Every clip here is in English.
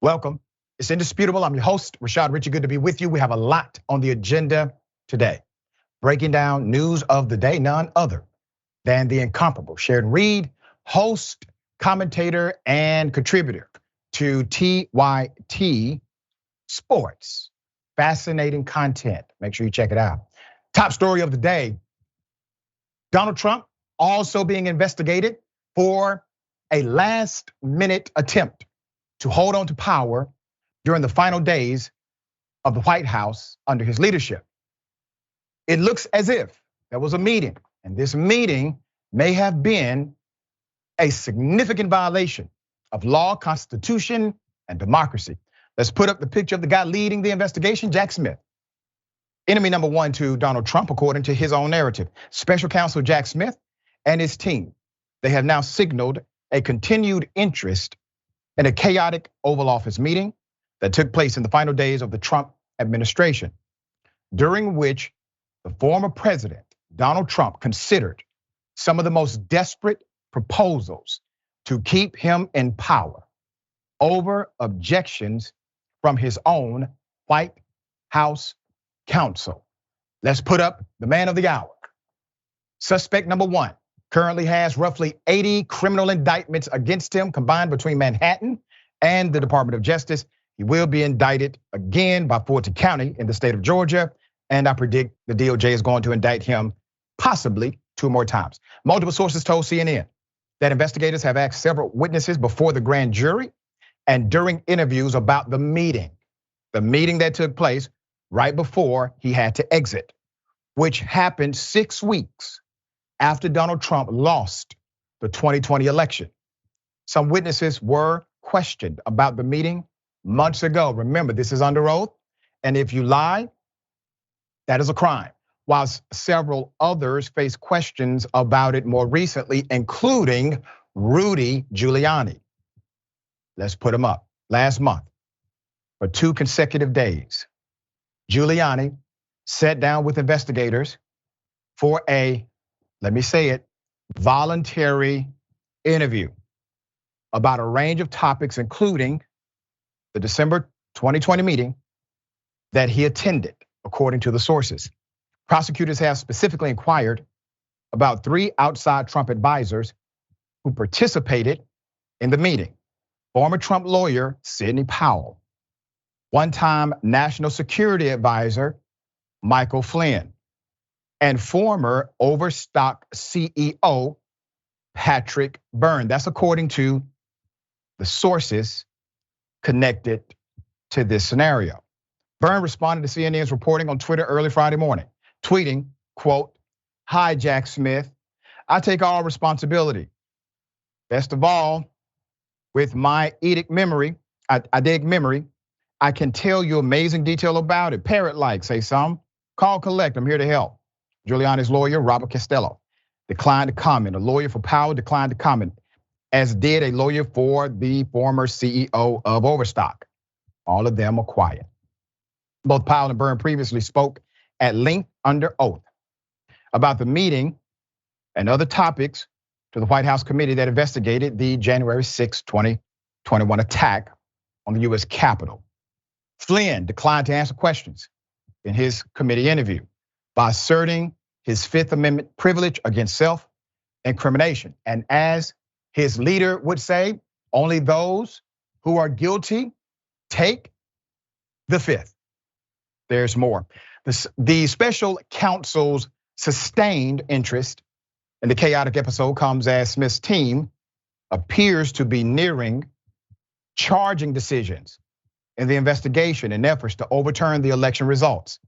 Welcome. It's indisputable. I'm your host, Rashad. Richey, good to be with you. We have a lot on the agenda today. Breaking down news of the day, none other than the incomparable Sharon Reed, host, commentator, and contributor to TYT Sports. Fascinating content. Make sure you check it out. Top story of the day, Donald Trump also being investigated for a last-minute attempt to hold on to power during the final days of the White House under his leadership. It looks as if there was a meeting, and this meeting may have been a significant violation of law, constitution, and democracy. Let's put up the picture of the guy leading the investigation, Jack Smith. Enemy number one to Donald Trump, according to his own narrative. Special counsel Jack Smith and his team, they have now signaled a continued interest in a chaotic Oval Office meeting that took place in the final days of the Trump administration, during which the former president, Donald Trump, considered some of the most desperate proposals to keep him in power over objections from his own White House counsel. Let's put up the man of the hour. Suspect number one currently has roughly 80 criminal indictments against him combined between Manhattan and the Department of Justice. He will be indicted again by Fulton County in the state of Georgia, and I predict the DOJ is going to indict him possibly 2 more times. Multiple sources told CNN that investigators have asked several witnesses before the grand jury and during interviews about the meeting that took place right before he had to exit, which happened 6 weeks after Donald Trump lost the 2020 election. Some witnesses were questioned about the meeting months ago. Remember, this is under oath, and if you lie, that is a crime. While several others face questions about it more recently, including Rudy Giuliani. Let's put him up. Last month, for 2 consecutive days, Giuliani sat down with investigators for a, let me say it, voluntary interview about a range of topics, including the December 2020 meeting that he attended, according to the sources. Prosecutors have specifically inquired about 3 outside Trump advisors who participated in the meeting. Former Trump lawyer Sidney Powell, one-time national security advisor Michael Flynn, and former Overstock CEO Patrick Byrne. That's according to the sources connected to this scenario. Byrne responded to CNN's reporting on Twitter early Friday morning, tweeting, quote, "Hi, Jack Smith. I take all responsibility. Best of all, with my eidetic memory, I can tell you amazing detail about it. Parrot-like, say some. Call collect, I'm here to help." Giuliani's lawyer, Robert Costello, declined to comment. A lawyer for Powell declined to comment, as did a lawyer for the former CEO of Overstock. All of them are quiet. Both Powell and Byrne previously spoke at length under oath about the meeting and other topics to the White House committee that investigated the January 6, 2021 attack on the US Capitol. Flynn declined to answer questions in his committee interview by asserting his Fifth Amendment privilege against self-incrimination. And as his leader would say, only those who are guilty take the fifth. There's more. The special counsel's sustained interest in the chaotic episode comes as Smith's team appears to be nearing charging decisions in the investigation in efforts to overturn the election results.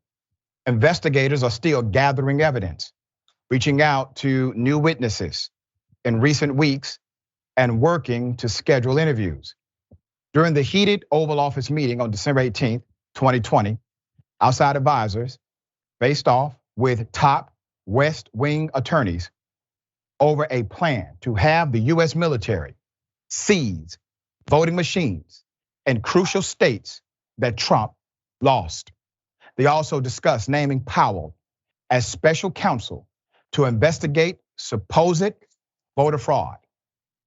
Investigators are still gathering evidence, reaching out to new witnesses in recent weeks and working to schedule interviews. During the heated Oval Office meeting on December 18th, 2020, outside advisors faced off with top West Wing attorneys over a plan to have the US military seize voting machines in crucial states that Trump lost. They also discussed naming Powell as special counsel to investigate supposed voter fraud,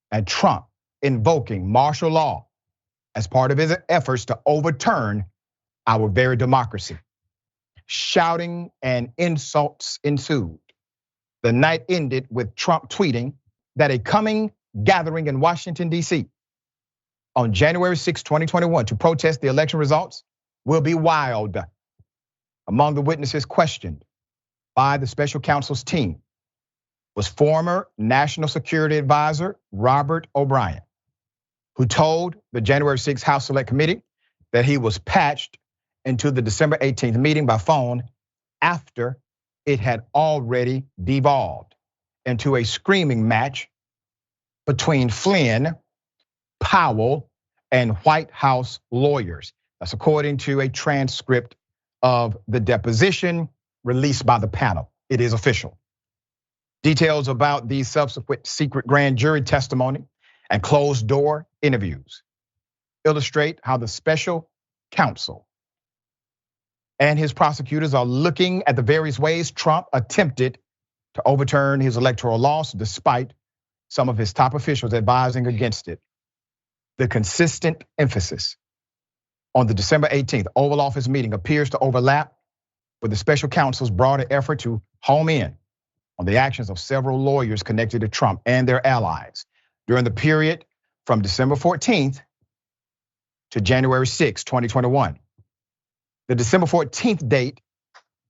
and Trump invoking martial law as part of his efforts to overturn our very democracy. Shouting and insults ensued. The night ended with Trump tweeting that a coming gathering in Washington, D.C. on January 6, 2021 to protest the election results will be wild. Among the witnesses questioned by the special counsel's team was former National Security Advisor Robert O'Brien, who told the January 6 House Select Committee that he was patched into the December 18th meeting by phone after it had already devolved into a screaming match between Flynn, Powell, and White House lawyers. That's according to a transcript of the deposition released by the panel. It is official. Details about the subsequent secret grand jury testimony and closed door interviews illustrate how the special counsel and his prosecutors are looking at the various ways Trump attempted to overturn his electoral loss despite some of his top officials advising against it. The consistent emphasis on the December 18th Oval Office meeting appears to overlap with the special counsel's broader effort to home in on the actions of several lawyers connected to Trump and their allies during the period from December 14th to January 6, 2021. The December 14th date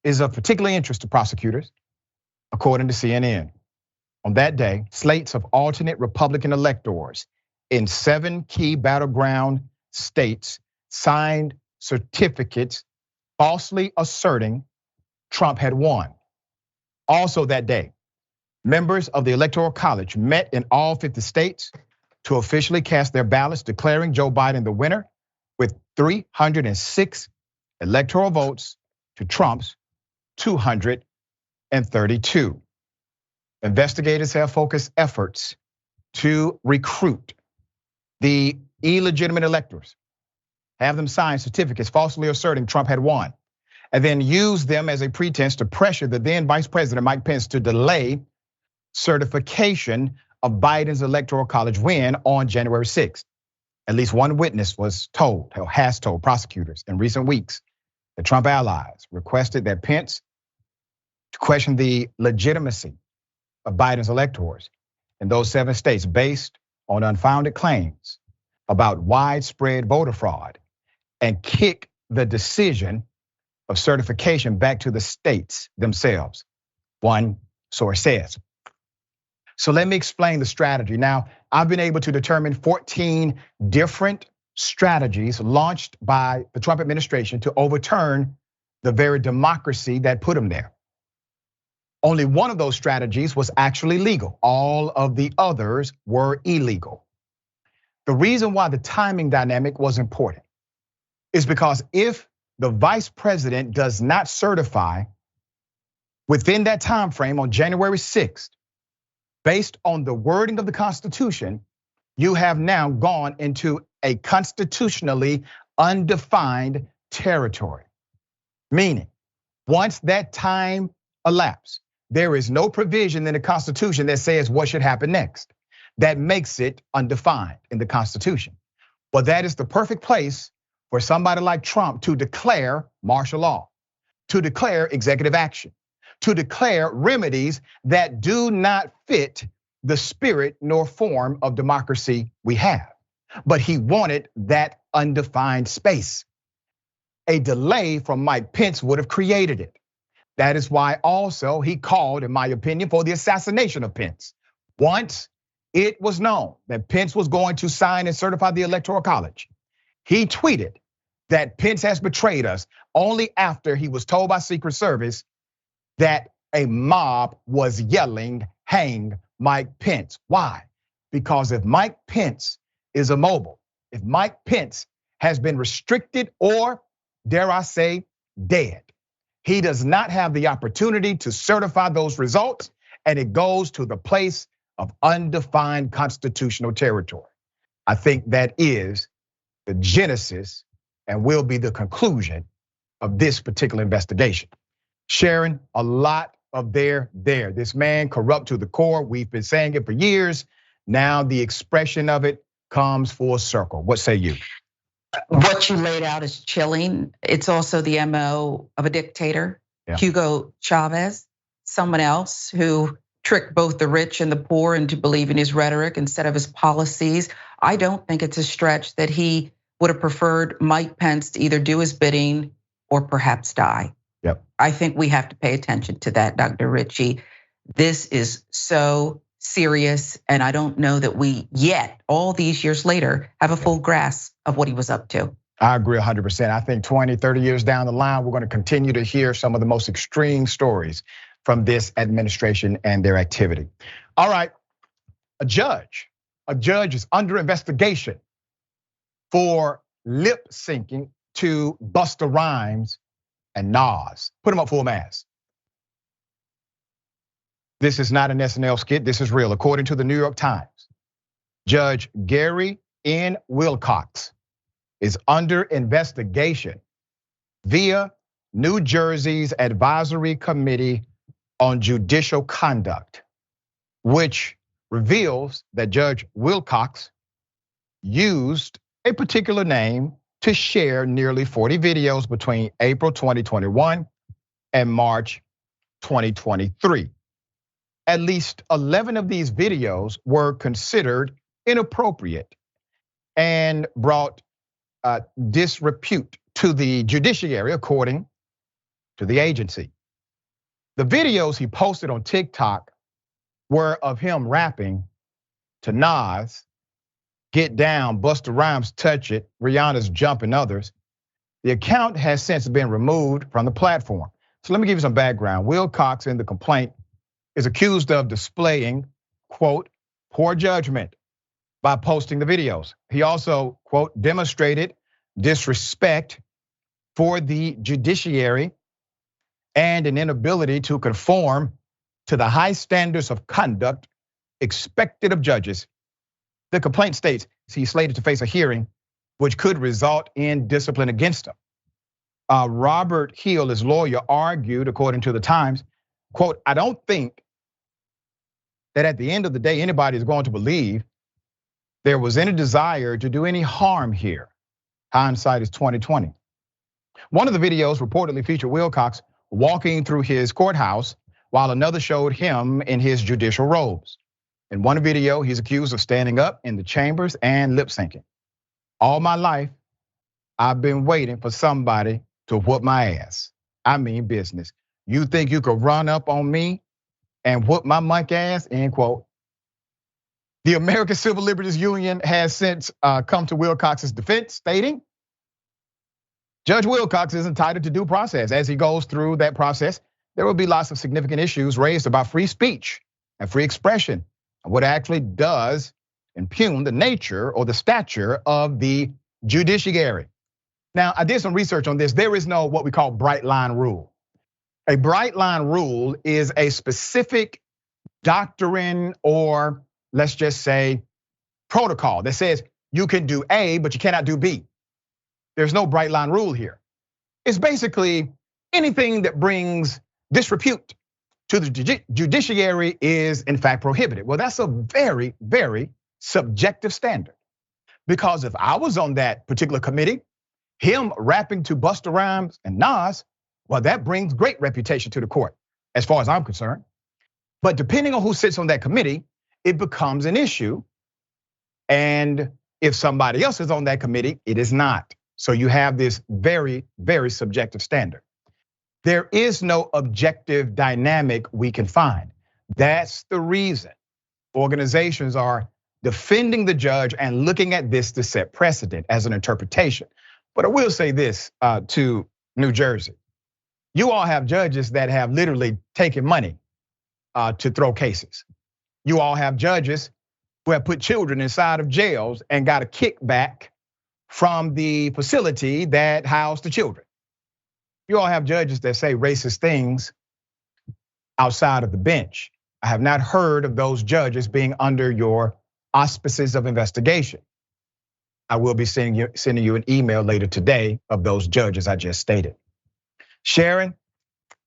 is of particular interest to prosecutors, according to CNN. On that day, slates of alternate Republican electors in 7 key battleground states signed certificates falsely asserting Trump had won. Also that day, members of the Electoral College met in all 50 states to officially cast their ballots declaring Joe Biden the winner with 306 electoral votes to Trump's 232. Investigators have focused efforts to recruit the illegitimate electors, have them sign certificates falsely asserting Trump had won, and then use them as a pretense to pressure the then Vice President Mike Pence to delay certification of Biden's Electoral College win on January 6th. At least one witness was told, or has told prosecutors in recent weeks, the Trump allies requested that Pence to question the legitimacy of Biden's electors in those 7 states based on unfounded claims about widespread voter fraud and kick the decision of certification back to the states themselves, one source says. So let me explain the strategy. Now, I've been able to determine 14 different strategies launched by the Trump administration to overturn the very democracy that put him there. Only one of those strategies was actually legal. All of the others were illegal. The reason why the timing dynamic was important is because if the vice president does not certify within that time frame on January 6th, based on the wording of the Constitution, you have now gone into a constitutionally undefined territory. Meaning, once that time elapses, there is no provision in the Constitution that says what should happen next. That makes it undefined in the Constitution. But that is the perfect place for somebody like Trump to declare martial law, to declare executive action, to declare remedies that do not fit the spirit nor form of democracy we have. But he wanted that undefined space. A delay from Mike Pence would have created it. That is why also he called, in my opinion, for the assassination of Pence. Once it was known that Pence was going to sign and certify the Electoral College, he tweeted that Pence has betrayed us only after he was told by Secret Service that a mob was yelling, "Hang Mike Pence." Why? Because if Mike Pence is immobile, if Mike Pence has been restricted or, dare I say, dead, he does not have the opportunity to certify those results, and it goes to the place of undefined constitutional territory. I think that is the genesis and will be the conclusion of this particular investigation. Sharon, a lot of there. This man corrupt to the core. We've been saying it for years. Now the expression of it comes full circle. What say you? What you laid out is chilling. It's also the MO of a dictator, Hugo Chavez, someone else who tricked both the rich and the poor into believing his rhetoric instead of his policies. I don't think it's a stretch that he would have preferred Mike Pence to either do his bidding or perhaps die. Yep. I think we have to pay attention to that, Dr. Richey. This is so serious, and I don't know that we yet, all these years later, have a full grasp of what he was up to. I agree 100%. I think 20, 30 years down the line, we're going to continue to hear some of the most extreme stories from this administration and their activity. All right, a judge is under investigation for lip syncing to Busta Rhymes and Nas. Put him up full mass. This is not an SNL skit, this is real. According to the New York Times, Judge Gary N. Wilcox is under investigation via New Jersey's Advisory Committee on Judicial Conduct, which reveals that Judge Wilcox used a particular name to share nearly 40 videos between April 2021 and March 2023. At least 11 of these videos were considered inappropriate and brought disrepute to the judiciary, according to the agency. The videos he posted on TikTok were of him rapping to Nas, Get Down, Busta Rhymes, Touch It, Rihanna's Jump, and others. The account has since been removed from the platform. So let me give you some background. Wilcox in the complaint is accused of displaying, quote, poor judgment by posting the videos. He also, quote, demonstrated disrespect for the judiciary and an inability to conform to the high standards of conduct expected of judges. The complaint states he's slated to face a hearing which could result in discipline against him. Robert Hill, his lawyer, argued, according to the Times, quote, I don't think that at the end of the day, anybody is going to believe there was any desire to do any harm here. Hindsight is 2020. One of the videos reportedly featured Wilcox walking through his courthouse while another showed him in his judicial robes. In one video, he's accused of standing up in the chambers and lip syncing. All my life, I've been waiting for somebody to whoop my ass. I mean business. You think you could run up on me and whoop my monkey ass, end quote. The American Civil Liberties Union has since come to Wilcox's defense, stating, Judge Wilcox is entitled to due process. As he goes through that process, there will be lots of significant issues raised about free speech and free expression, and what actually does impugn the nature or the stature of the judiciary. Now, I did some research on this. There is no what we call bright line rule. A bright line rule is a specific doctrine, or let's just say protocol, that says you can do A, but you cannot do B. There's no bright line rule here. It's basically anything that brings disrepute to the judiciary is in fact prohibited. Well, that's a very, very subjective standard. Because if I was on that particular committee, him rapping to Busta Rhymes and Nas, well, that brings great reputation to the court, as far as I'm concerned. But depending on who sits on that committee, it becomes an issue. And if somebody else is on that committee, it is not. So you have this very, very subjective standard. There is no objective dynamic we can find. That's the reason organizations are defending the judge and looking at this to set precedent as an interpretation. But I will say this to New Jersey. You all have judges that have literally taken money to throw cases. You all have judges who have put children inside of jails and got a kickback from the facility that housed the children. You all have judges that say racist things outside of the bench. I have not heard of those judges being under your auspices of investigation. I will be sending you an email later today of those judges I just stated. Sharon,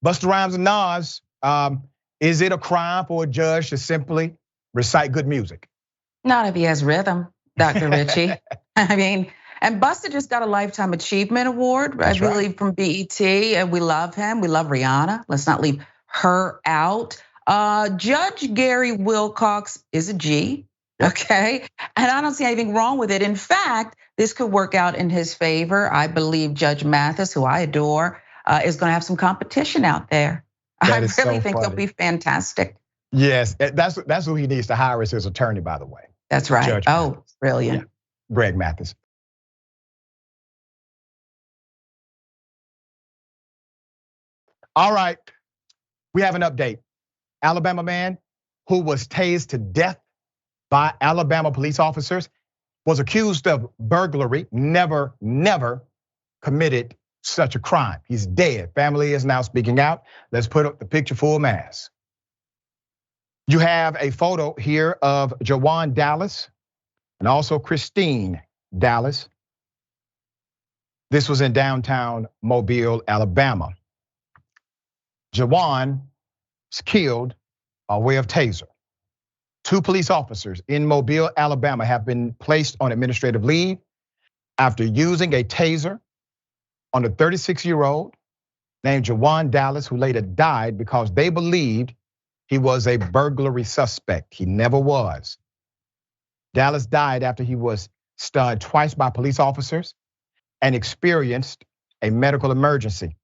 Busta Rhymes and Nas, is it a crime for a judge to simply recite good music? Not if he has rhythm, Dr. Richey. I mean, And Busta just got a Lifetime Achievement Award, I believe, from BET, and we love him. We love Rihanna. Let's not leave her out. Judge Gary Wilcox is a G, okay? And I don't see anything wrong with it. In fact, this could work out in his favor. I believe Judge Mathis, who I adore, is gonna have some competition out there. I really think he'll be fantastic. Yes, that's who he needs to hire as his attorney, by the way. That's right. Judge Mathis. Brilliant. Yeah. Greg Mathis. All right, we have an update. Alabama man who was tased to death by Alabama police officers was accused of burglary, never committed such a crime. He's dead. Family is now speaking out. Let's put up the picture full mass. You have a photo here of Jawan Dallas and also Christine Dallas. This was in downtown Mobile, Alabama. Jawan was killed by way of taser. 2 police officers in Mobile, Alabama have been placed on administrative leave after using a taser on a 36-year-old named Jawan Dallas, who later died because they believed he was a burglary suspect. He never was. Dallas died after he was stunned twice by police officers and experienced a medical emergency.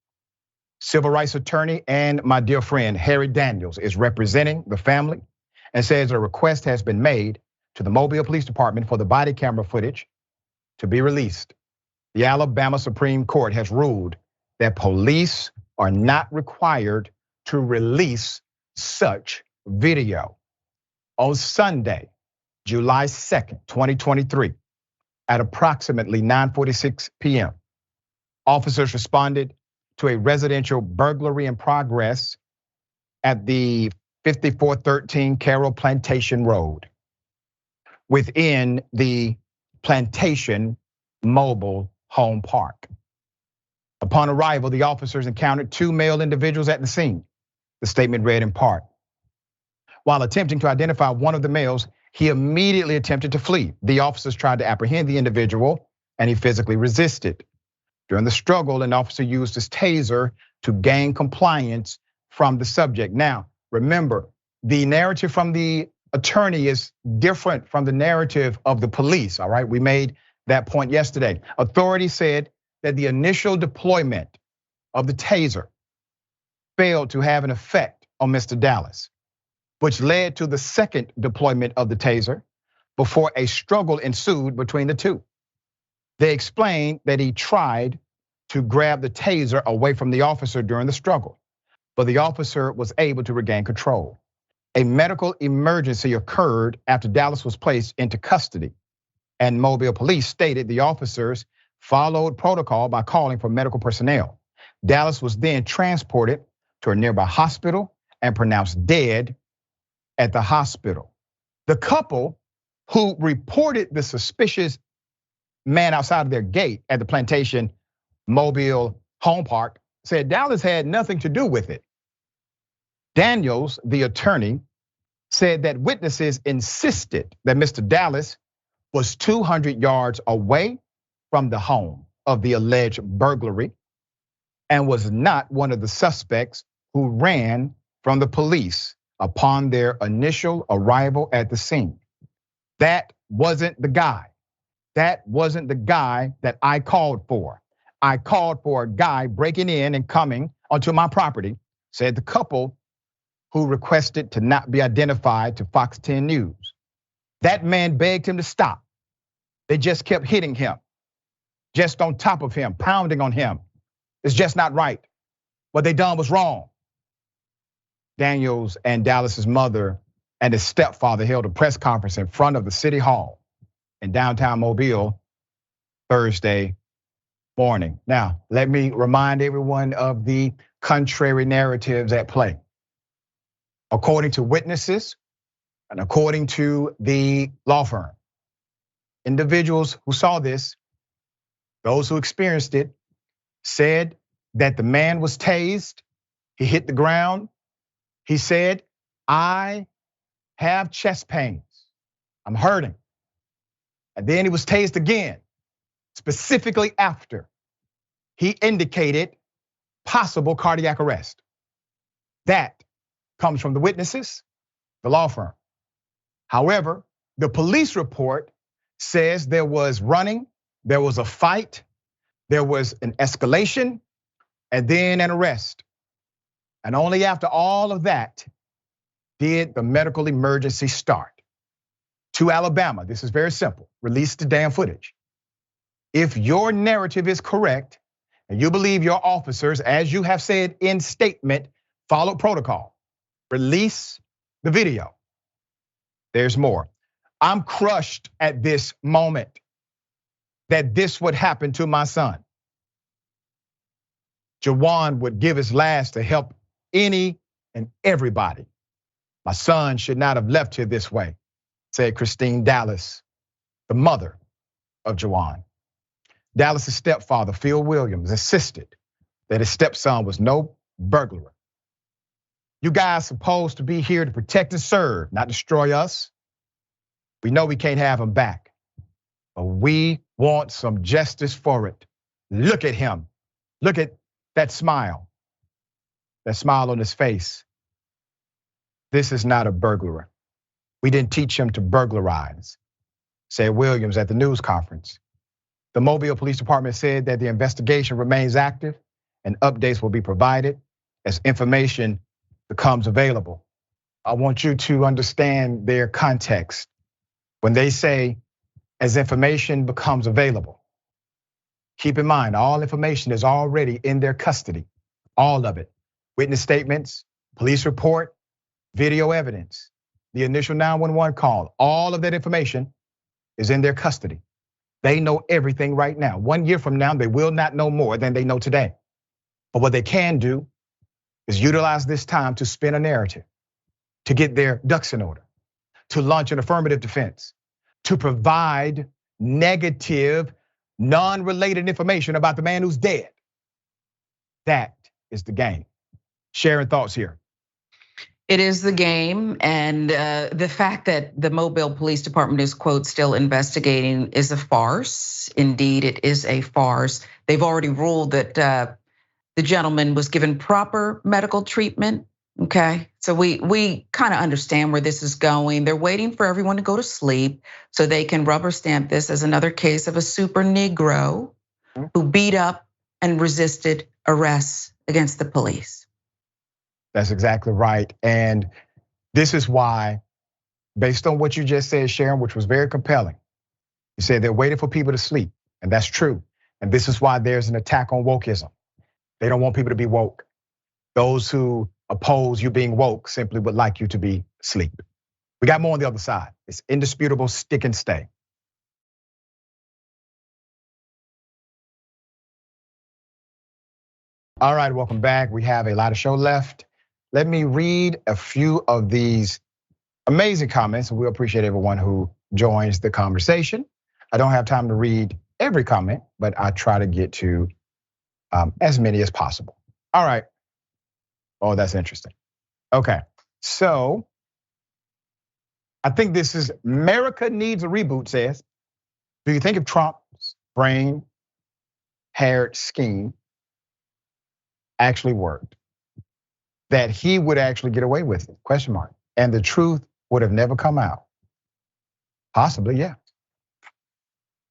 Civil rights attorney and my dear friend Harry Daniels is representing the family and says a request has been made to the Mobile Police Department for the body camera footage to be released. The Alabama Supreme Court has ruled that police are not required to release such video. On Sunday, July 2nd, 2023, at approximately 9:46 p.m., officers responded to a residential burglary in progress at the 5413 Carroll Plantation Road within the Plantation Mobile Home Park. Upon arrival, the officers encountered 2 male individuals at the scene. The statement read in part, while attempting to identify one of the males, he immediately attempted to flee. The officers tried to apprehend the individual and he physically resisted. During the struggle, an officer used his taser to gain compliance from the subject. Now, remember, the narrative from the attorney is different from the narrative of the police, all right? We made that point yesterday. Authorities said that the initial deployment of the taser failed to have an effect on Mr. Dallas, which led to the second deployment of the taser before a struggle ensued between the two. They explained that he tried to grab the taser away from the officer during the struggle, but the officer was able to regain control. A medical emergency occurred after Dallas was placed into custody, and Mobile police stated the officers followed protocol by calling for medical personnel. Dallas was then transported to a nearby hospital and pronounced dead at the hospital. The couple who reported the suspicious man outside of their gate at the Plantation Mobile Home Park said Dallas had nothing to do with it. Daniels, the attorney, said that witnesses insisted that Mr. Dallas was 200 yards away from the home of the alleged burglary and was not one of the suspects who ran from the police upon their initial arrival at the scene. That wasn't the guy. That wasn't the guy that I called for. I called for a guy breaking in and coming onto my property, said the couple who requested to not be identified to Fox 10 News. That man begged him to stop. They just kept hitting him, just on top of him, pounding on him. It's just not right. What they done was wrong. Daniels and Dallas's mother and his stepfather held a press conference in front of the city hall in downtown Mobile Thursday morning. Now, let me remind everyone of the contrary narratives at play. According to witnesses and according to the law firm, individuals who saw this, those who experienced it, said that the man was tased, he hit the ground. He said, I have chest pains, I'm hurting. And then he was tased again. specifically after he indicated possible cardiac arrest. That comes from the witnesses, the law firm. However, the police report says there was running, there was a fight, there was an escalation, and then an arrest. And only after all of that did the medical emergency start. To Alabama, this is very simple, release the damn footage. If your narrative is correct, and you believe your officers, as you have said in statement, followed protocol, release the video. There's more. I'm crushed at this moment that this would happen to my son. Jawan would give his last to help any and everybody. My son should not have left here this way, said Christine Dallas, the mother of Jawan. Dallas's stepfather, Phil Williams, insisted that his stepson was no burglar. You guys supposed to be here to protect and serve, not destroy us. We know we can't have him back, but we want some justice for it. Look at him. Look at that smile on his face. This is not a burglar. We didn't teach him to burglarize, said Williams at the news conference. The Mobile Police Department said that the investigation remains active and updates will be provided as information becomes available. I want you to understand their context. When they say, as information becomes available, keep in mind, all information is already in their custody, all of it. Witness statements, police report, video evidence, the initial 911 call, all of that information is in their custody. They know everything right now. 1 year from now, they will not know more than they know today. But what they can do is utilize this time to spin a narrative, to get their ducks in order, to launch an affirmative defense, to provide negative, non-related information about the man who's dead. That is the game. Sharon, thoughts here. It is the game, and the fact that the Mobile Police Department is, quote, still investigating is a farce. Indeed, it is a farce. They've already ruled that the gentleman was given proper medical treatment, okay? So we kind of understand where this is going. They're waiting for everyone to go to sleep so they can rubber stamp this as another case of a super Negro who beat up and resisted arrests against the police. That's exactly right. And this is why, based on what you just said, Sharon, which was very compelling, you said they're waiting for people to sleep, and that's true. And this is why there's an attack on wokeism. They don't want people to be woke. Those who oppose you being woke simply would like you to be asleep. We got more on the other side. It's indisputable, stick and stay. All right, welcome back. We have a lot of show left. Let me read a few of these amazing comments, and we appreciate everyone who joins the conversation. I don't have time to read every comment, but I try to get to as many as possible. All right. Oh, that's interesting. Okay, so I think this is America Needs a Reboot says, do you think if Trump's brain-haired scheme actually worked, that he would actually get away with it, question mark. And the truth would have never come out? Possibly, yeah.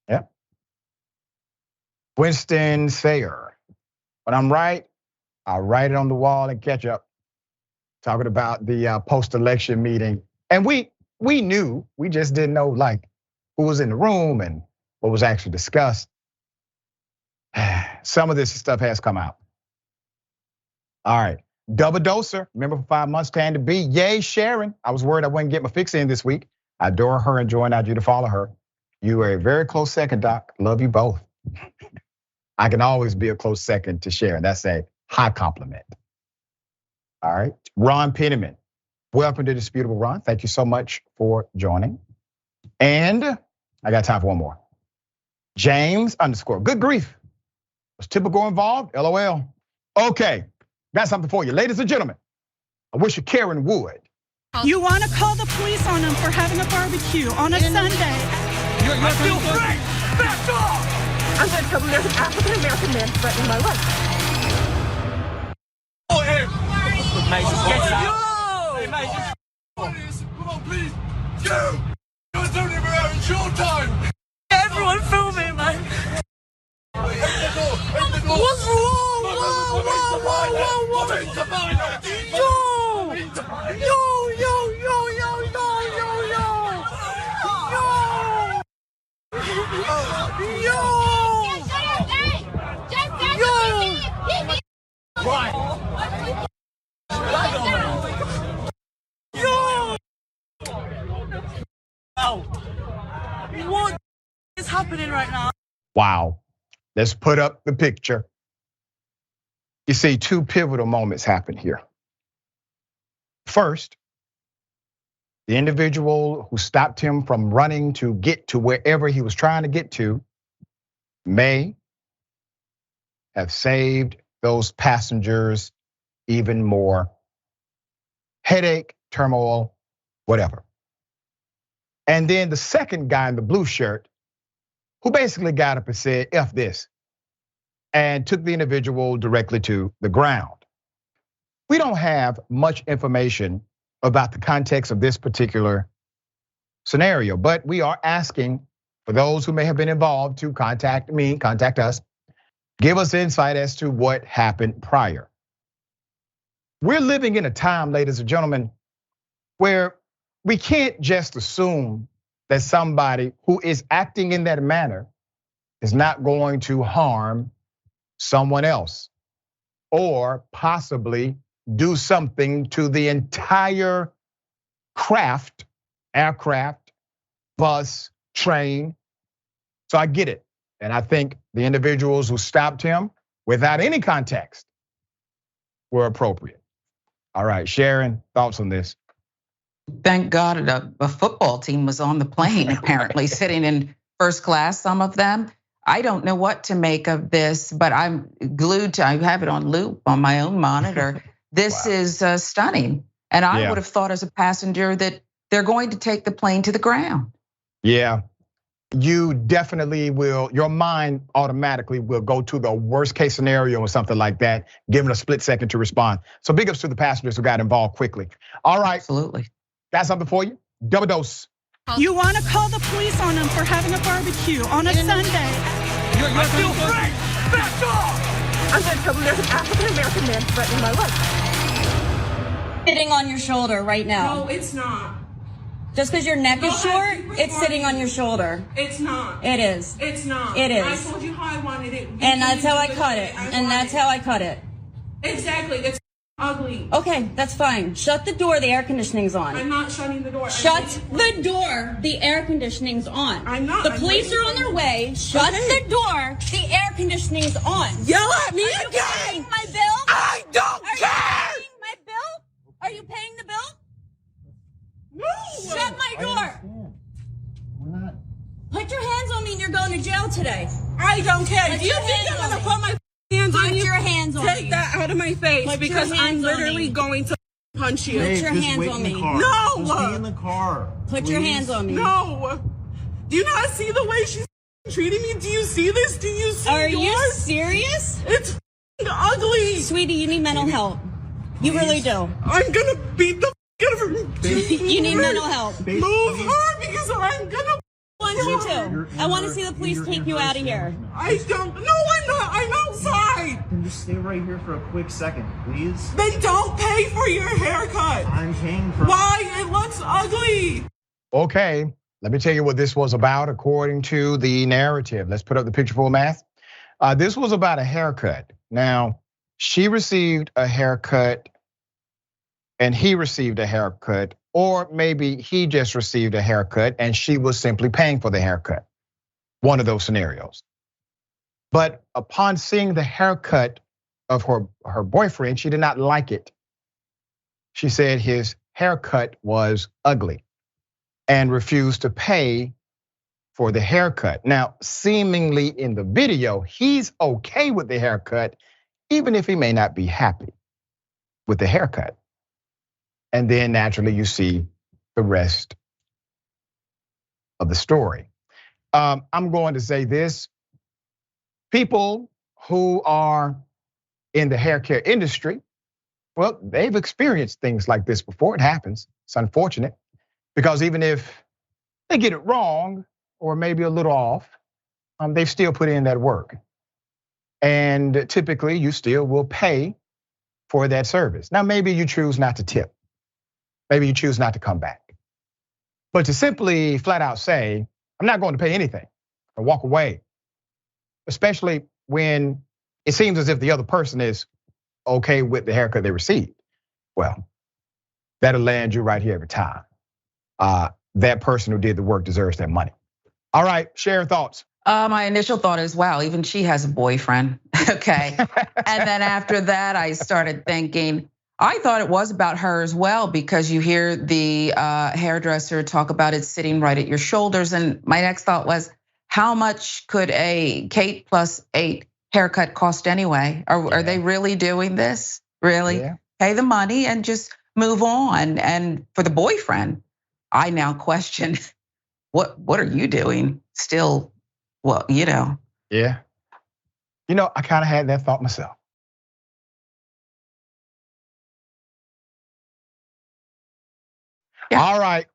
Yeah. Winston Sayer, when I'm right, I'll write it on the wall and catch up. Talking about the post-election meeting. And we knew, we just didn't know like who was in the room and what was actually discussed. Some of this stuff has come out. All right. Double doser, remember for 5 months, stand to be. Yay, Sharon. I was worried I wouldn't get my fix in this week. I adore her and join out you to follow her. You are a very close second, Doc. Love you both. I can always be a close second to Sharon. That's a high compliment. All right, Ron Penniman. Welcome to Disputable, Ron. Thank you so much for joining. And I got time for one more. James _ good grief. Was typical involved? LOL. Okay. Got something for you, ladies and gentlemen. I wish you Karen would. You want to call the police on them for having a barbecue on a Sunday? I feel great. Back off. I'm going to tell them there's an African American man threatening my life. Oh, hey. Mate, just get out. Hey, mate, just come on, please. You guys don't even have it's your time. Everyone film me, man. What's wrong? What is happening right now? Wow. Let's put up the picture. You see, two pivotal moments happen here. First, the individual who stopped him from running to get to wherever he was trying to get to may have saved those passengers even more headache, turmoil, whatever. And then the second guy in the blue shirt, who basically got up and said, F this, and took the individual directly to the ground. We don't have much information about the context of this particular scenario, but we are asking for those who may have been involved to contact me, contact us, give us insight as to what happened prior. We're living in a time, ladies and gentlemen, where we can't just assume that somebody who is acting in that manner is not going to harm someone else or possibly do something to the entire craft, aircraft, bus, train. So I get it. And I think the individuals who stopped him without any context were appropriate. All right, Sharon, thoughts on this? Thank God a football team was on the plane, apparently sitting in first class, some of them. I don't know what to make of this, but I'm glued to, I have it on loop on my own monitor. This is stunning. And I would have thought as a passenger that they're going to take the plane to the ground. Yeah, you definitely will. Your mind automatically will go to the worst case scenario or something like that, given a split second to respond. So big ups to the passengers who got involved quickly. All right. Absolutely. Got something for you? Double dose. You want to call the police on them for having a barbecue on a Sunday? I feel free. Back off. I'm going to tell them there's an African American man threatening my life. Sitting on your shoulder right now. No, it's not. Just because your neck is short, it's sitting on your shoulder. It's not. It is. It's not. It is. I told you how I wanted it. And that's how I cut it. And that's how I cut it. Exactly. It's ugly. Okay, that's fine. Shut the door. The air conditioning's on. I'm not shutting the door. Shut the door. The air conditioning's on. I'm not. The police are on their way. Shut the door. The air conditioning's on. Yell at me Are you again. paying my bill? I don't Are care. you paying my bill? Are you paying the bill? No. Shut my door. Put your hands on me and you're going to jail today. I don't care. Put Do you your think hands I'm on gonna me. put my hands on Put you? your hands on Take me. that out of my face Put your because I'm hands on literally me. going to punch you. Put Babe, your just hands wait on in the me. car. No. Just be in the car. Put your please. hands on me. No. Do you not see the way she's treating me? Do you see this? Do you see Are yours? you serious? It's ugly. Sweetie, you need mental help. You really do. I'm gonna beat the out of her. You need mental help. Babe, Move please. her because I'm gonna. I want you to. I want to see the police take you out of here. I don't. No, I'm not. I'm outside. Then just stay right here for a quick second, please. They don't pay for your haircut. I'm paying for. Why? It looks ugly. Okay, let me tell you what this was about according to the narrative. Let's put up the picture full math. This was about a haircut. Now, she received a haircut and he received a haircut, or maybe he just received a haircut and she was simply paying for the haircut. One of those scenarios. But upon seeing the haircut of her boyfriend, she did not like it. She said his haircut was ugly and refused to pay for the haircut. Now, seemingly in the video, he's okay with the haircut, even if he may not be happy with the haircut. And then naturally you see the rest of the story. I'm going to say this, People who are in the hair care industry, well, they've experienced things like this before. It happens. It's unfortunate because even if they get it wrong or maybe a little off, they've still put in that work. And typically you still will pay for that service. Now, maybe you choose not to tip. Maybe you choose not to come back. But to simply flat out say, I'm not going to pay anything or walk away, especially when it seems as if the other person is okay with the haircut they received. Well, that'll land you right here every time. That person who did the work deserves their money. All right, Sharon, thoughts? My initial thought is, wow, even she has a boyfriend, okay. And then after that, I started thinking, I thought it was about her as well, because you hear the hairdresser talk about it sitting right at your shoulders. And my next thought was, how much could a Kate plus 8 haircut cost anyway? Are they really doing this? Really? Yeah. Pay the money and just move on. And for the boyfriend, I now question, what are you doing still? Well, Yeah. I kind of had that thought myself. Yeah. All right.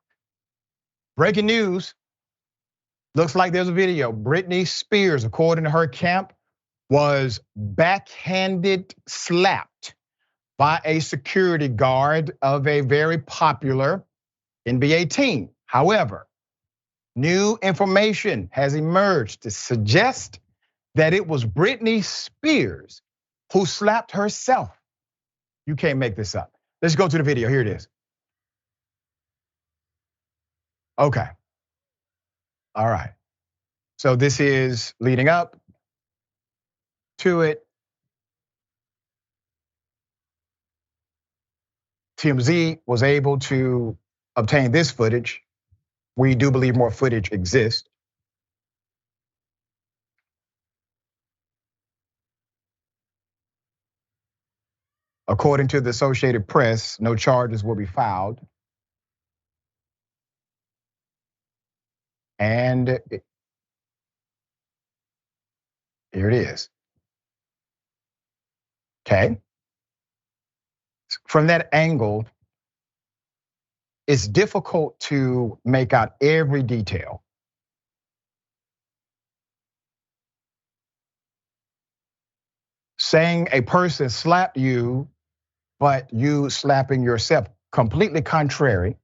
Breaking news. Looks like there's a video. Britney Spears, according to her camp, was backhanded slapped by a security guard of a very popular NBA team. However, new information has emerged to suggest that it was Britney Spears who slapped herself. You can't make this up. Let's go to the video. Here it is. Okay. All right. So this is leading up to it. TMZ was able to obtain this footage. We do believe more footage exists. According to the Associated Press, no charges will be filed. And here it is. Okay. From that angle, it's difficult to make out every detail. Saying a person slapped you, but you slapping yourself, completely contrary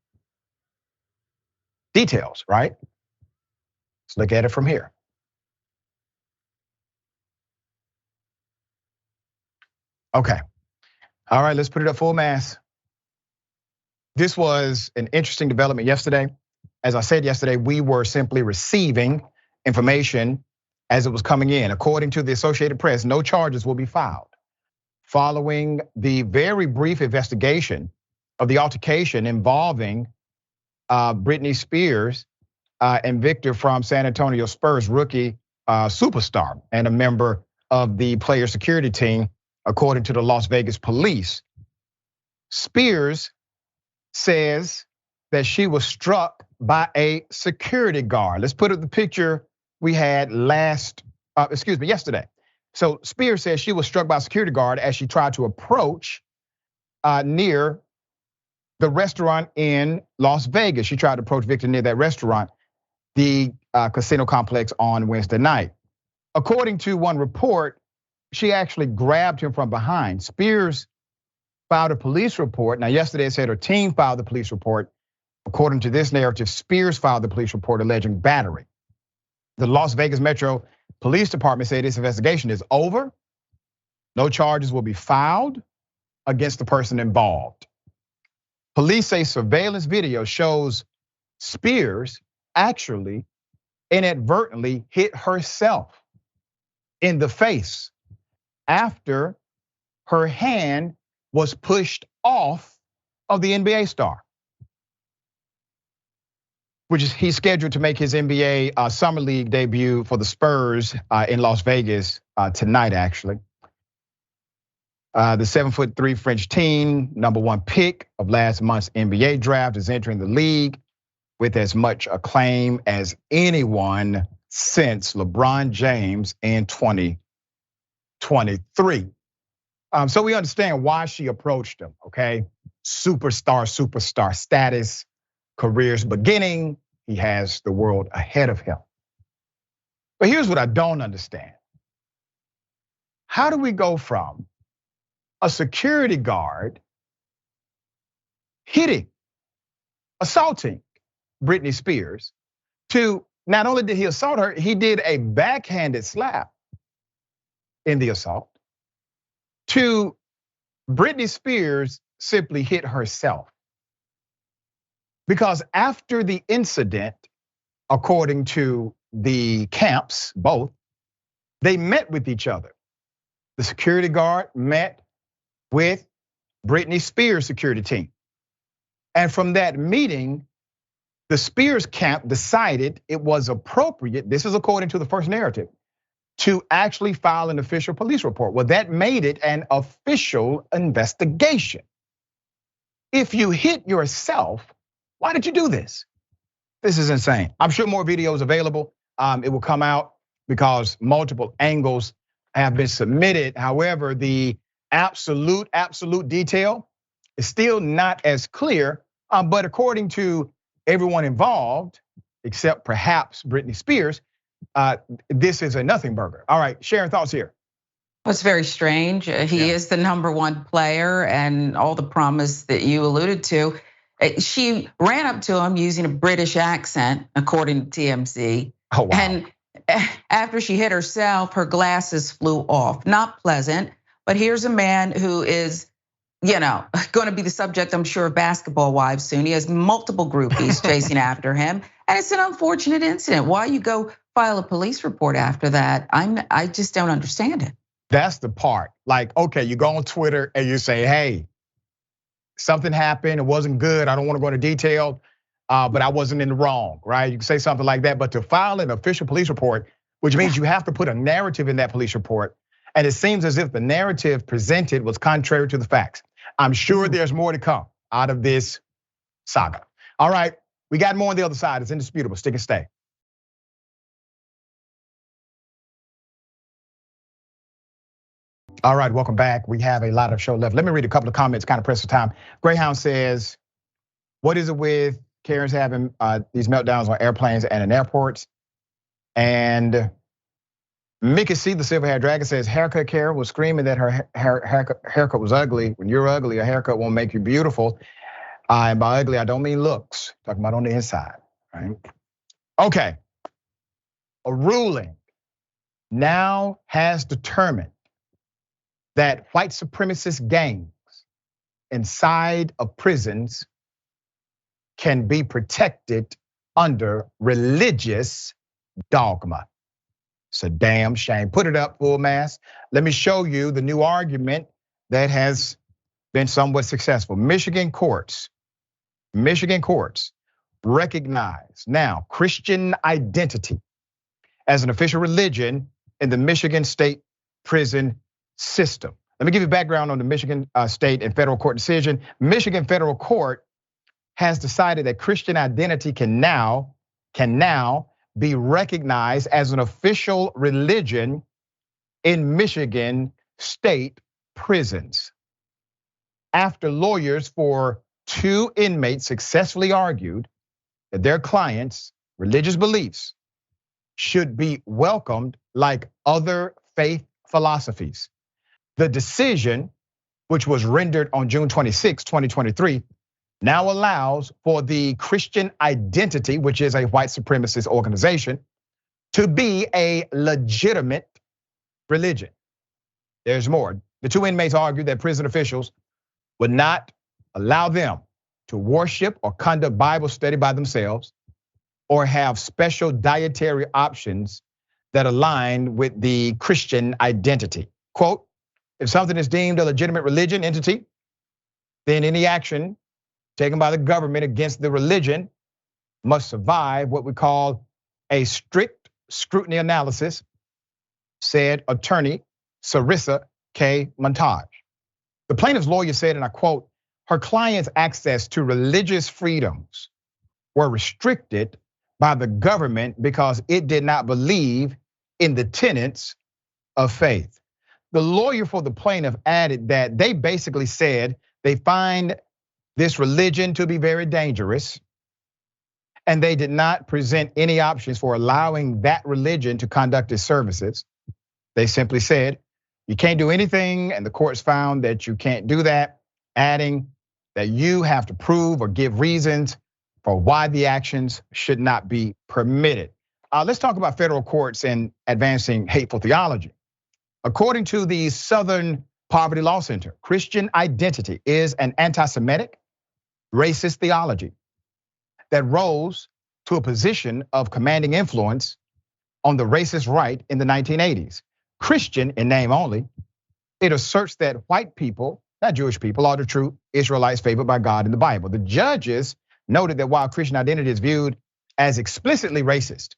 details, right? Let's look at it from here. Okay. All right, let's put it up full mass. This was an interesting development yesterday. As I said yesterday, we were simply receiving information as it was coming in. According to the Associated Press, no charges will be filed. Following the very brief investigation of the altercation involving Britney Spears and Victor from San Antonio Spurs, rookie superstar and a member of the player security team, according to the Las Vegas police. Spears says that she was struck by a security guard. Let's put up the picture we had yesterday. So Spears says she was struck by a security guard as she tried to approach near the restaurant in Las Vegas. She tried to approach Victor near that restaurant, the casino complex, on Wednesday night. According to one report, she actually grabbed him from behind. Spears filed a police report. Now, yesterday it said her team filed the police report. According to this narrative, Spears filed the police report alleging battery. The Las Vegas Metro Police Department said this investigation is over. No charges will be filed against the person involved. Police say surveillance video shows Spears actually inadvertently hit herself in the face after her hand was pushed off of the NBA star, which is he's scheduled to make his NBA Summer League debut for the Spurs in Las Vegas tonight, actually. The 7'3" French teen, #1 pick of last month's NBA draft, is entering the league with as much acclaim as anyone since LeBron James in 2020. 2023. So we understand why she approached him, okay? Superstar status, career's beginning. He has the world ahead of him. But here's what I don't understand. How do we go from a security guard hitting, assaulting Britney Spears to not only did he assault her, he did a backhanded slap in the assault, to Britney Spears simply hit herself? Because after the incident, according to the camps, both, they met with each other. The security guard met with Britney Spears' security team. And from that meeting, the Spears camp decided it was appropriate, this is according to the first narrative, to actually file an official police report. Well, that made it an official investigation. If you hit yourself, why did you do this? This is insane. I'm sure more videos available. It will come out because multiple angles have been submitted. However, the absolute detail is still not as clear. But according to everyone involved, except perhaps Britney Spears, this is a nothing burger. All right, Sharon, thoughts here. Well, it's very strange. He is the #1 player, and all the promise that you alluded to. She ran up to him using a British accent, according to TMZ. Oh, wow. And after she hit herself, her glasses flew off. Not pleasant, but here's a man who is, going to be the subject, I'm sure, of Basketball Wives soon. He has multiple groupies chasing after him, and it's an unfortunate incident. Why you go file a police report after that? I just don't understand it. That's the part. Like, okay, you go on Twitter and you say, hey, something happened, it wasn't good, I don't want to go into detail, but I wasn't in the wrong, right? You can say something like that, but to file an official police report, which means you have to put a narrative in that police report, and it seems as if the narrative presented was contrary to the facts. I'm sure there's more to come out of this saga. All right, we got more on the other side. It's indisputable. Stick and stay. All right, welcome back. We have a lot of show left. Let me read a couple of comments, kind of press for time. Greyhound says, what is it with Karen's having these meltdowns on airplanes and in airports? And Mickey C, the silver haired dragon, says, haircut Karen was screaming that her haircut was ugly. When you're ugly, a haircut won't make you beautiful. And by ugly, I don't mean looks. Talking about on the inside, right? Okay, a ruling now has determined that white supremacist gangs inside of prisons can be protected under religious dogma. It's a damn shame. Put it up, full mass. Let me show you the new argument that has been somewhat successful. Michigan courts recognize now Christian identity as an official religion in the Michigan state prison system. Let me give you background on the Michigan state and federal court decision. Michigan federal court has decided that Christian identity can now be recognized as an official religion in Michigan state prisons. After lawyers for 2 inmates successfully argued that their clients' religious beliefs should be welcomed like other faith philosophies. The decision, which was rendered on June 26, 2023, now allows for the Christian Identity, which is a white supremacist organization, to be a legitimate religion. There's more. The 2 inmates argued that prison officials would not allow them to worship or conduct Bible study by themselves or have special dietary options that align with the Christian identity. Quote, if something is deemed a legitimate religion entity, then any action taken by the government against the religion must survive what we call a strict scrutiny analysis, said attorney Sarissa K. Montage. The plaintiff's lawyer said, and I quote, her client's access to religious freedoms were restricted by the government because it did not believe in the tenets of faith. the lawyer for the plaintiff added that they basically said they find this religion to be very dangerous, and they did not present any options for allowing that religion to conduct its services. They simply said, you can't do anything, and the courts found that you can't do that, adding that you have to prove or give reasons for why the actions should not be permitted. Let's talk about federal courts and advancing hateful theology. According to the Southern Poverty Law Center, Christian identity is an anti-Semitic, racist theology that rose to a position of commanding influence on the racist right in the 1980s. Christian in name only, it asserts that white people, not Jewish people, are the true Israelites favored by God in the Bible. The judges noted that while Christian identity is viewed as explicitly racist,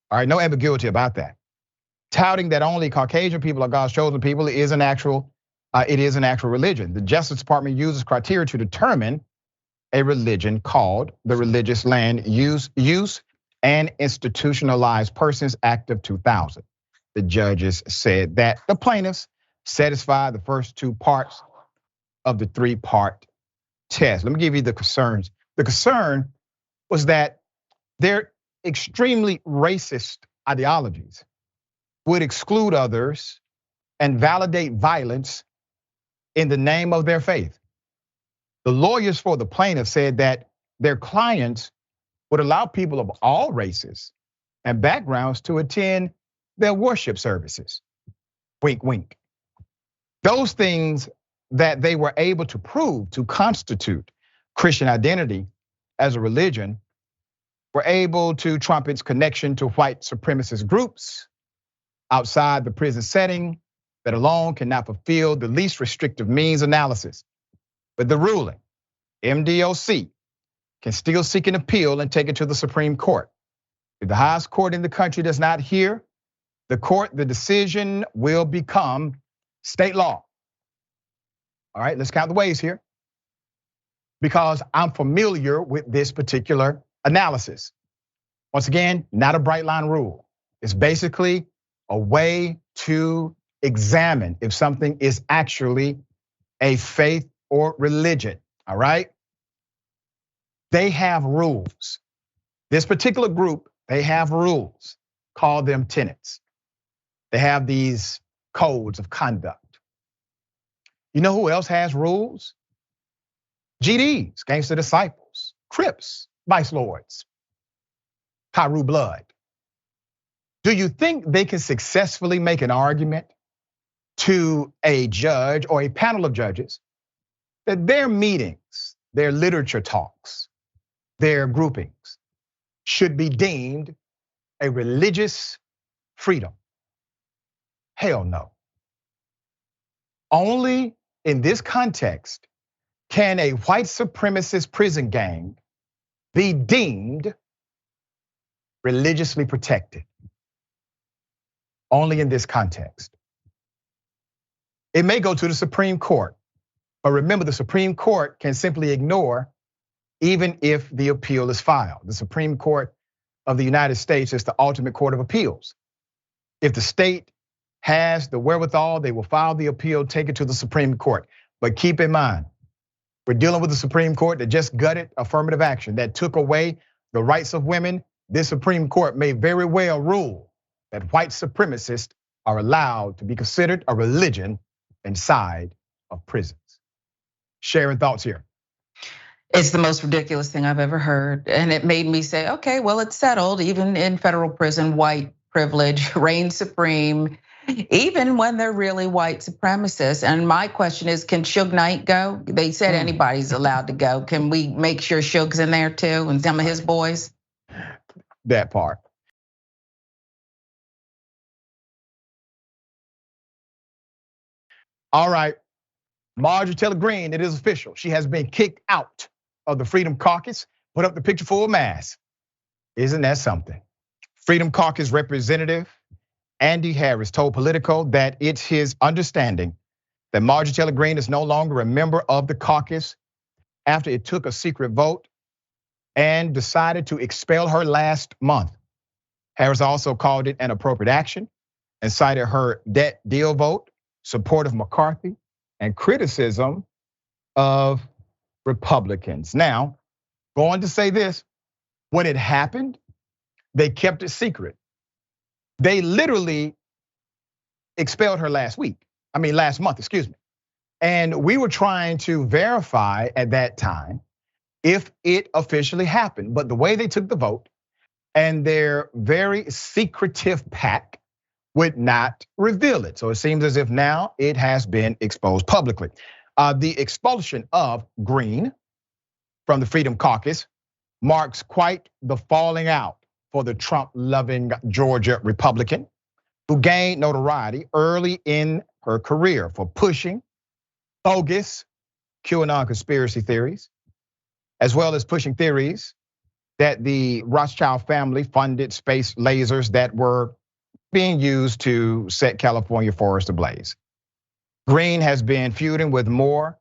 all right, no ambiguity about that, touting that only Caucasian people are God's chosen people is an actual religion. The Justice Department uses criteria to determine a religion called the Religious Land Use and Institutionalized Persons Act of 2000. The judges said that the plaintiffs satisfy the first two parts of the three-part test. Let me give you the concerns. The concern was that their extremely racist ideologies would exclude others and validate violence in the name of their faith. The lawyers for the plaintiff said that their clients would allow people of all races and backgrounds to attend their worship services. Wink, wink. Those things that they were able to prove to constitute Christian identity as a religion were able to trump its connection to white supremacist groups outside the prison setting that alone cannot fulfill the least restrictive means analysis. But the ruling, MDOC, can still seek an appeal and take it to the Supreme Court. If the highest court in the country does not hear the decision will become state law. All right, let's count the ways here, because I'm familiar with this particular analysis. Once again, not a bright line rule. It's basically a way to examine if something is actually a faith or religion, all right? They have rules. This particular group, they have rules, call them tenets. They have these codes of conduct. You know who else has rules? GDs, Gangster Disciples, Crips, Vice Lords, Piru Blood. Do you think they can successfully make an argument to a judge or a panel of judges that their meetings, their literature talks, their groupings should be deemed a religious freedom? Hell no. Only in this context can a white supremacist prison gang be deemed religiously protected. Only in this context. It may go to the Supreme Court, but remember the Supreme Court can simply ignore even if the appeal is filed. The Supreme Court of the United States is the ultimate court of appeals. If the state has the wherewithal, they will file the appeal, take it to the Supreme Court. But keep in mind, we're dealing with the Supreme Court that just gutted affirmative action, that took away the rights of women. This Supreme Court may very well rule that white supremacists are allowed to be considered a religion inside of prisons. Sharon, thoughts here? It's the most ridiculous thing I've ever heard. And it made me say, okay, well, it's settled. Even in federal prison, white privilege reigns supreme, even when they're really white supremacists. And my question is, can Suge Knight go? They said anybody's allowed to go. Can we make sure Suge's in there too and some of his boys? That part. All right, Marjorie Taylor Greene, it is official. She has been kicked out of the Freedom Caucus. Put up the picture for a mask. Isn't that something? Freedom Caucus representative Andy Harris told Politico that it's his understanding that Marjorie Taylor Greene is no longer a member of the caucus after it took a secret vote and decided to expel her last month. Harris also called it an appropriate action and cited her debt deal vote support of McCarthy and criticism of Republicans. Now, going to say this, when it happened, they kept it secret. They literally expelled her last month, excuse me. And we were trying to verify at that time if it officially happened. But the way they took the vote and their very secretive pack would not reveal it. So it seems as if now it has been exposed publicly. The expulsion of Green from the Freedom Caucus marks quite the falling out for the Trump-loving Georgia Republican who gained notoriety early in her career for pushing bogus QAnon conspiracy theories, as well as pushing theories that the Rothschild family funded space lasers that were being used to set California forests ablaze. Green has been feuding with more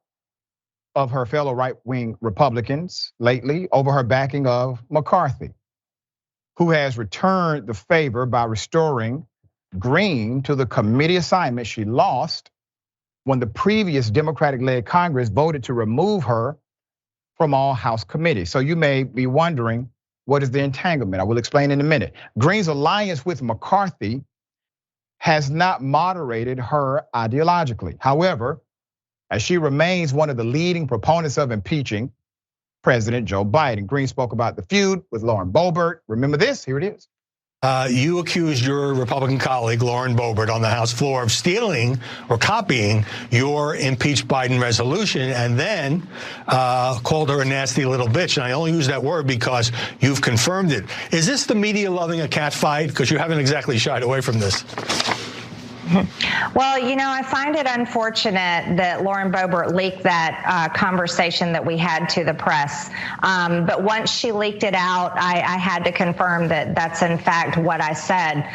of her fellow right-wing Republicans lately over her backing of McCarthy, who has returned the favor by restoring Green to the committee assignment she lost when the previous Democratic-led Congress voted to remove her from all House committees. So you may be wondering, what is the entanglement? I will explain in a minute. Green's alliance with McCarthy has not moderated her ideologically. However, as she remains one of the leading proponents of impeaching President Joe Biden. Green spoke about the feud with Lauren Boebert. Remember this? Here it is. You accused your Republican colleague, Lauren Boebert, on the House floor of stealing or copying your impeach Biden resolution and then called her a nasty little bitch. And I only use that word because you've confirmed it. Is this the media loving a cat fight? Because you haven't exactly shied away from this. Well, I find it unfortunate that Lauren Boebert leaked that conversation that we had to the press. But once she leaked it out, I had to confirm that that's in fact what I said.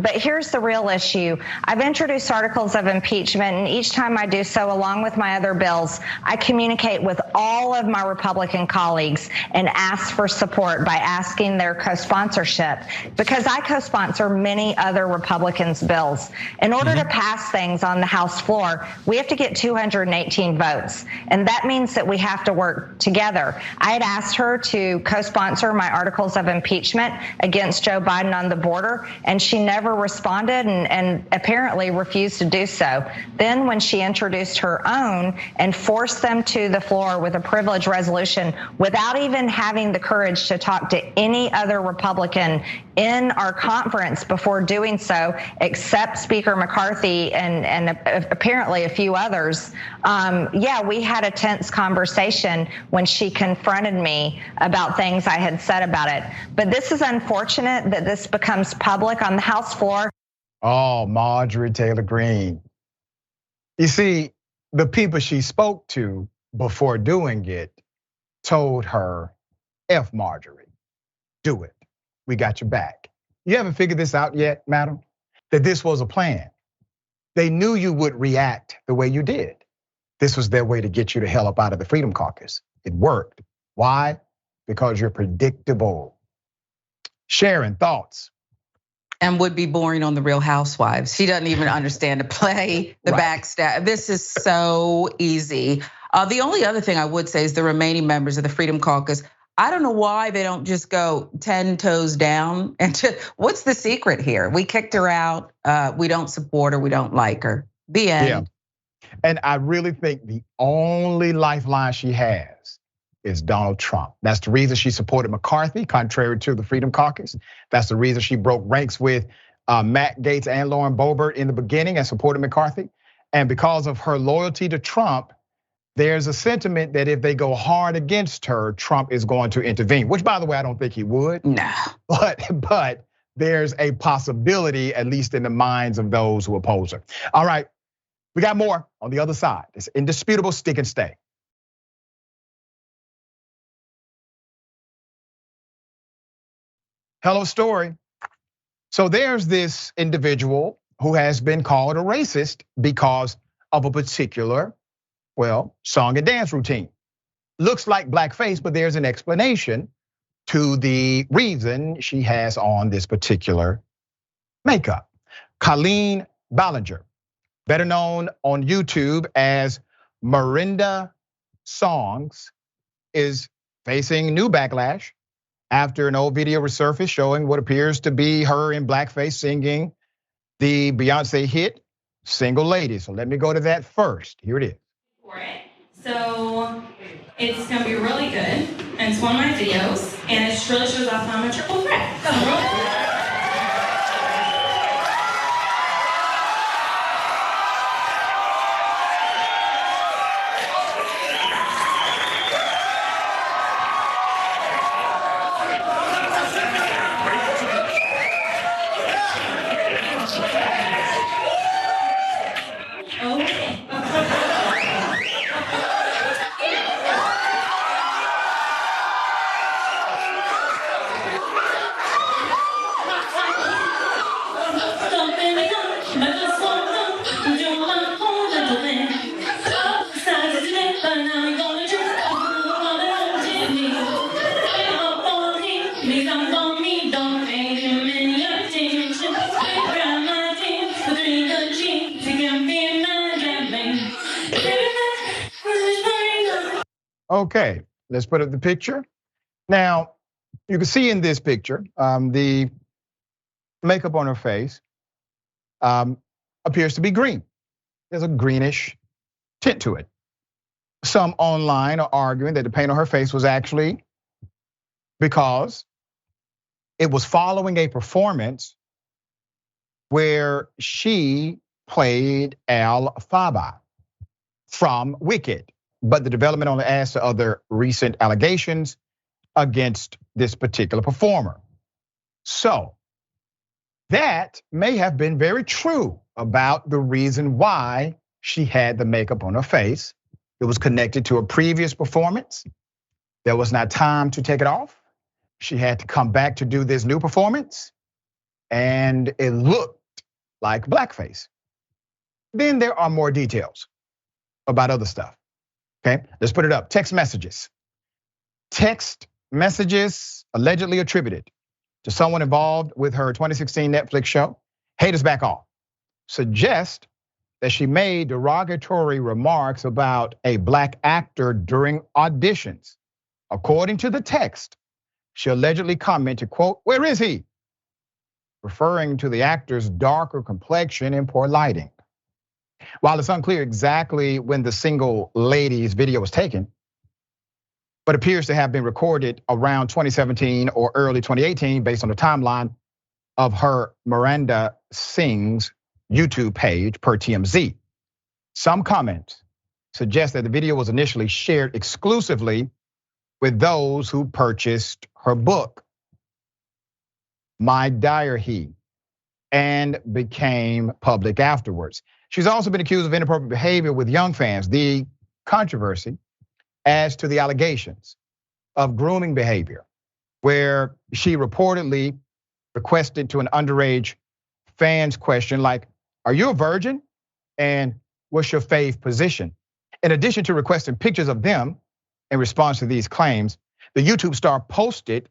But here's the real issue. I've introduced articles of impeachment, and each time I do so, along with my other bills, I communicate with all of my Republican colleagues and ask for support by asking their co-sponsorship, because I co-sponsor many other Republicans' bills. In order to pass things on the House floor, we have to get 218 votes. And that means that we have to work together. I had asked her to co-sponsor my articles of impeachment against Joe Biden on the border, and she never responded and apparently refused to do so. Then when she introduced her own and forced them to the floor with a privilege resolution without even having the courage to talk to any other Republican in our conference before doing so, except Speaker McCarthy and apparently a few others, we had a tense conversation when she confronted me about things I had said about it. But this is unfortunate that this becomes public on the House floor. Oh, Marjorie Taylor Greene. You see, the people she spoke to before doing it told her, F Marjorie, do it. We got your back. You haven't figured this out yet, madam? That this was a plan. They knew you would react the way you did. This was their way to get you the hell up out of the Freedom Caucus. It worked. Why? Because you're predictable. Sharon, thoughts? And would be boring on the Real Housewives. She doesn't even understand to play the backstab. This is so easy. The only other thing I would say is the remaining members of the Freedom Caucus, I don't know why they don't just go 10 toes down and what's the secret here? We kicked her out. We don't support her. We don't like her. The end. Yeah. And I really think the only lifeline she has is Donald Trump. That's the reason she supported McCarthy, contrary to the Freedom Caucus. That's the reason she broke ranks with Matt Gaetz and Lauren Boebert in the beginning and supported McCarthy. And because of her loyalty to Trump, there's a sentiment that if they go hard against her, Trump is going to intervene, which by the way, I don't think he would. No. But there's a possibility, at least in the minds of those who oppose her. All right, we got more on the other side. It's indisputable stick and stay. Hello, story. So there's this individual who has been called a racist because of a particular song and dance routine. Looks like blackface, but there's an explanation to the reason she has on this particular makeup. Colleen Ballinger better known on YouTube as Miranda Songs, is facing new backlash after an old video resurfaced showing what appears to be her in blackface singing the Beyonce hit, Single Lady. So let me go to that first. Here it is. So it's gonna be really good, and it's one of my videos, and it really shows off how I'm a triple threat. Okay, let's put up the picture. Now, you can see in this picture, the makeup on her face appears to be green. There's a greenish tint to it. Some online are arguing that the paint on her face was actually because it was following a performance where she played Elphaba from Wicked. But the development only adds to other recent allegations against this particular performer. So that may have been very true about the reason why she had the makeup on her face. It was connected to a previous performance. There was not time to take it off. She had to come back to do this new performance, and it looked like blackface. Then there are more details about other stuff. Okay, let's put it up. Text messages. Text messages allegedly attributed to someone involved with her 2016 Netflix show, Haters Back Off, suggest that she made derogatory remarks about a black actor during auditions. According to the text, she allegedly commented, quote, "Where is he?" referring to the actor's darker complexion and poor lighting. While it's unclear exactly when the Single Lady's video was taken, but appears to have been recorded around 2017 or early 2018 based on the timeline of her Miranda Sings YouTube page per TMZ. Some comments suggest that the video was initially shared exclusively with those who purchased her book, My Diary, and became public afterwards. She's also been accused of inappropriate behavior with young fans. The controversy as to the allegations of grooming behavior, where she reportedly requested to an underage fan's question like, "Are you a virgin? And what's your fave position?" In addition to requesting pictures of them in response to these claims, the YouTube star posted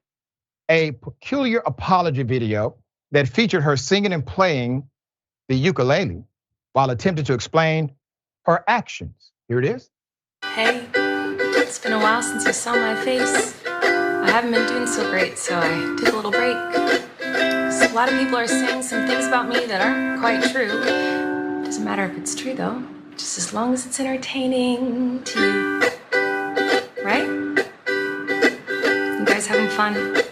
a peculiar apology video that featured her singing and playing the ukulele while attempting to explain her actions. Here it is. Hey, it's been a while since you saw my face. I haven't been doing so great, so I took a little break. So a lot of people are saying some things about me that aren't quite true. Doesn't matter if it's true though, just as long as it's entertaining to you. Right? You guys having fun?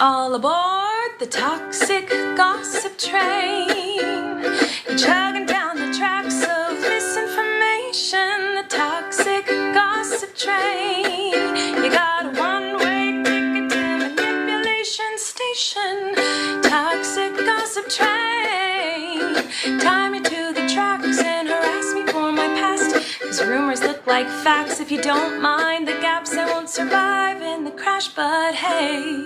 All aboard the toxic gossip train. You're chugging down the tracks of misinformation. The toxic gossip train. You got a one-way ticket to manipulation station. Toxic gossip train. Tie me to the tracks and harass me for my past. Cause rumors look like facts. If you don't mind the gaps, I won't survive in the crash. But hey,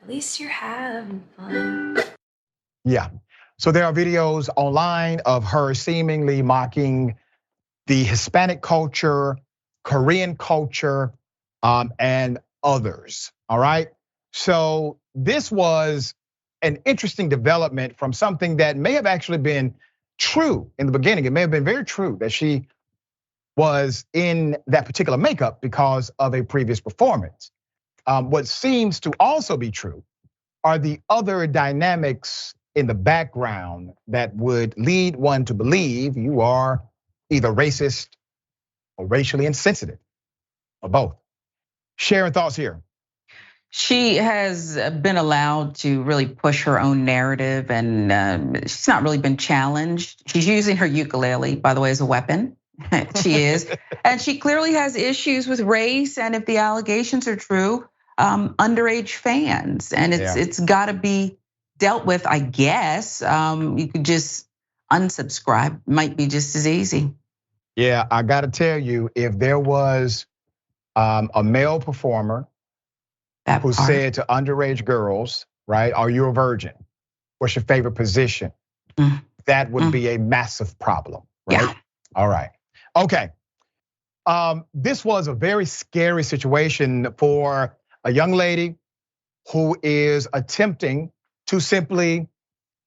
at least you're having fun. Yeah. So there are videos online of her seemingly mocking the Hispanic culture, Korean culture, and others. All right. So this was an interesting development from something that may have actually been true in the beginning. It may have been very true that she was in that particular makeup because of a previous performance. What seems to also be true are the other dynamics in the background that would lead one to believe you are either racist or racially insensitive, or both. Sharon, thoughts here? She has been allowed to really push her own narrative, and she's not really been challenged. She's using her ukulele, by the way, as a weapon. She is, and she clearly has issues with race. And if the allegations are true, underage fans, and it's got to be dealt with, I guess. You could just unsubscribe, might be just as easy. Yeah, I got to tell you, if there was a male performer who said to underage girls, right, are you a virgin? What's your favorite position? That would be a massive problem, right? Yeah. All right. Okay. This was a very scary situation for a young lady who is attempting to simply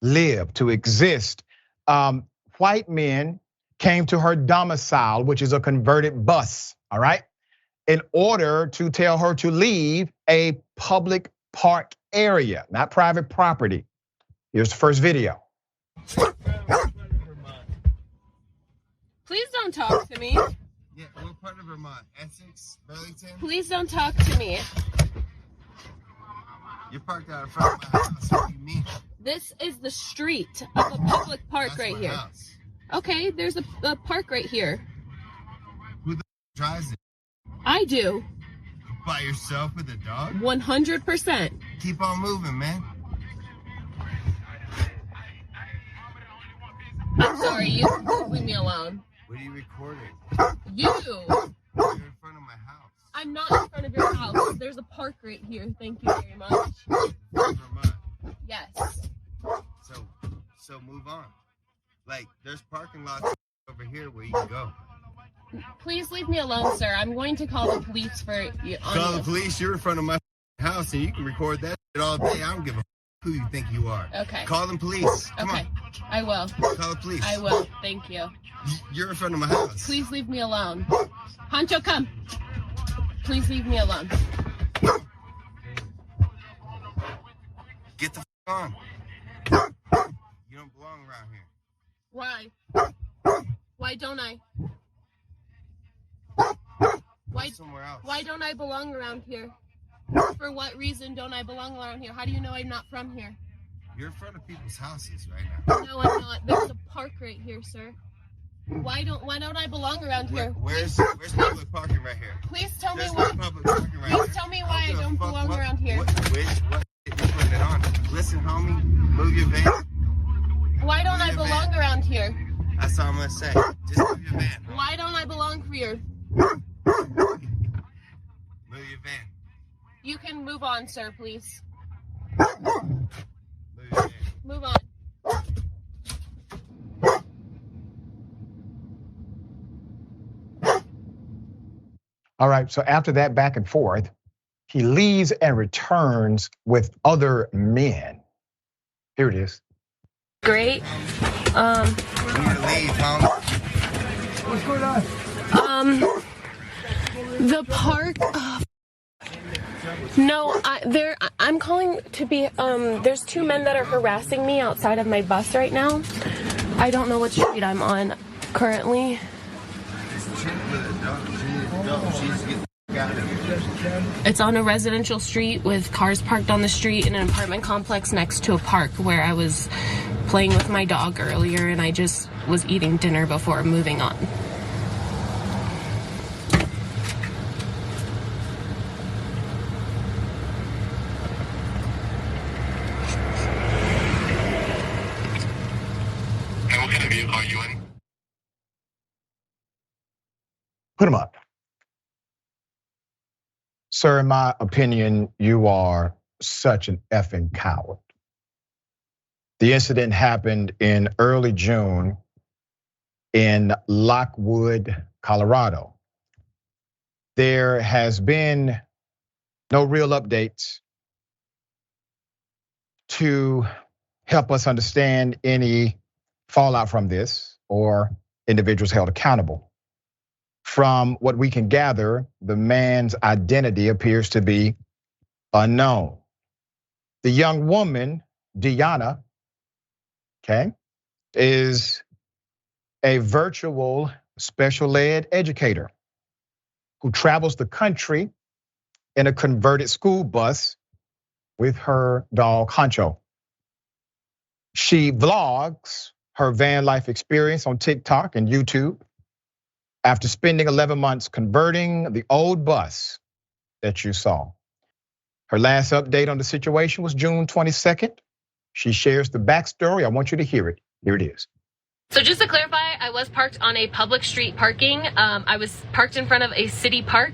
live, to exist. White men came to her domicile, which is a converted bus, all right, in order to tell her to leave a public park area, not private property. Here's the first video. Please don't talk to me. Yeah, what part of Vermont? Essex, Burlington? Please don't talk to me. You're parked out in front of my house. What do you mean? This is the street of a public park right here. House. Okay, there's a park right here. Who the drives it? I do. By yourself with a dog? 100%. Keep on moving, man. I'm sorry, you leave me alone. What are you recording? You. You're in front of my house. I'm not in front of your house. There's a park right here. Thank you very much. Vermont. Yes. So move on. Like, there's parking lots over here where you can go. Please leave me alone, sir. I'm going to call the police for you. Call the police? You're in front of my house and you can record that shit all day. I don't give a who you think you are. Okay. Call the police. Come on. I will. Call the police. I will. Thank you. You're in front of my house. Please leave me alone. Pancho, come. Please leave me alone. Get the on. You don't belong around here. Why? Why don't I? Somewhere else. Why don't I belong around here? For what reason don't I belong around here? How do you know I'm not from here? You're in front of people's houses right now. No, I'm not. There's a park right here, sir. Why don't I belong around here? Where's public parking right here? Please tell me why. Please tell me why I don't belong around here. What you putting it on? Listen, homie, move your van. Why don't I belong around here? That's all I'm gonna say. Just move your van. Why don't I belong here? Move your van. You can move on, sir, please. Move your van. Move on. All right, so after that back and forth, he leaves and returns with other men. Here it is. Great. You need to leave, homie. What's going on? The park. No, I'm calling to be. There's two men that are harassing me outside of my bus right now. I don't know what street I'm on currently. It's on a residential street with cars parked on the street in an apartment complex next to a park where I was playing with my dog earlier, and I just was eating dinner before moving on. And what kind of vehicle are you in? Put him up. Sir, in my opinion, you are such an effing coward. The incident happened in early June in Lockwood, Colorado. There has been no real updates to help us understand any fallout from this or individuals held accountable. From what we can gather, the man's identity appears to be unknown. The young woman, Deanna, is a virtual special ed educator who travels the country in a converted school bus with her dog Honcho. She vlogs her van life experience on TikTok and YouTube after spending 11 months converting the old bus that you saw. Her last update on the situation was June 22nd. She shares the backstory. I want you to hear it. Here it is. So just to clarify, I was parked on a public street parking. I was parked in front of a city park.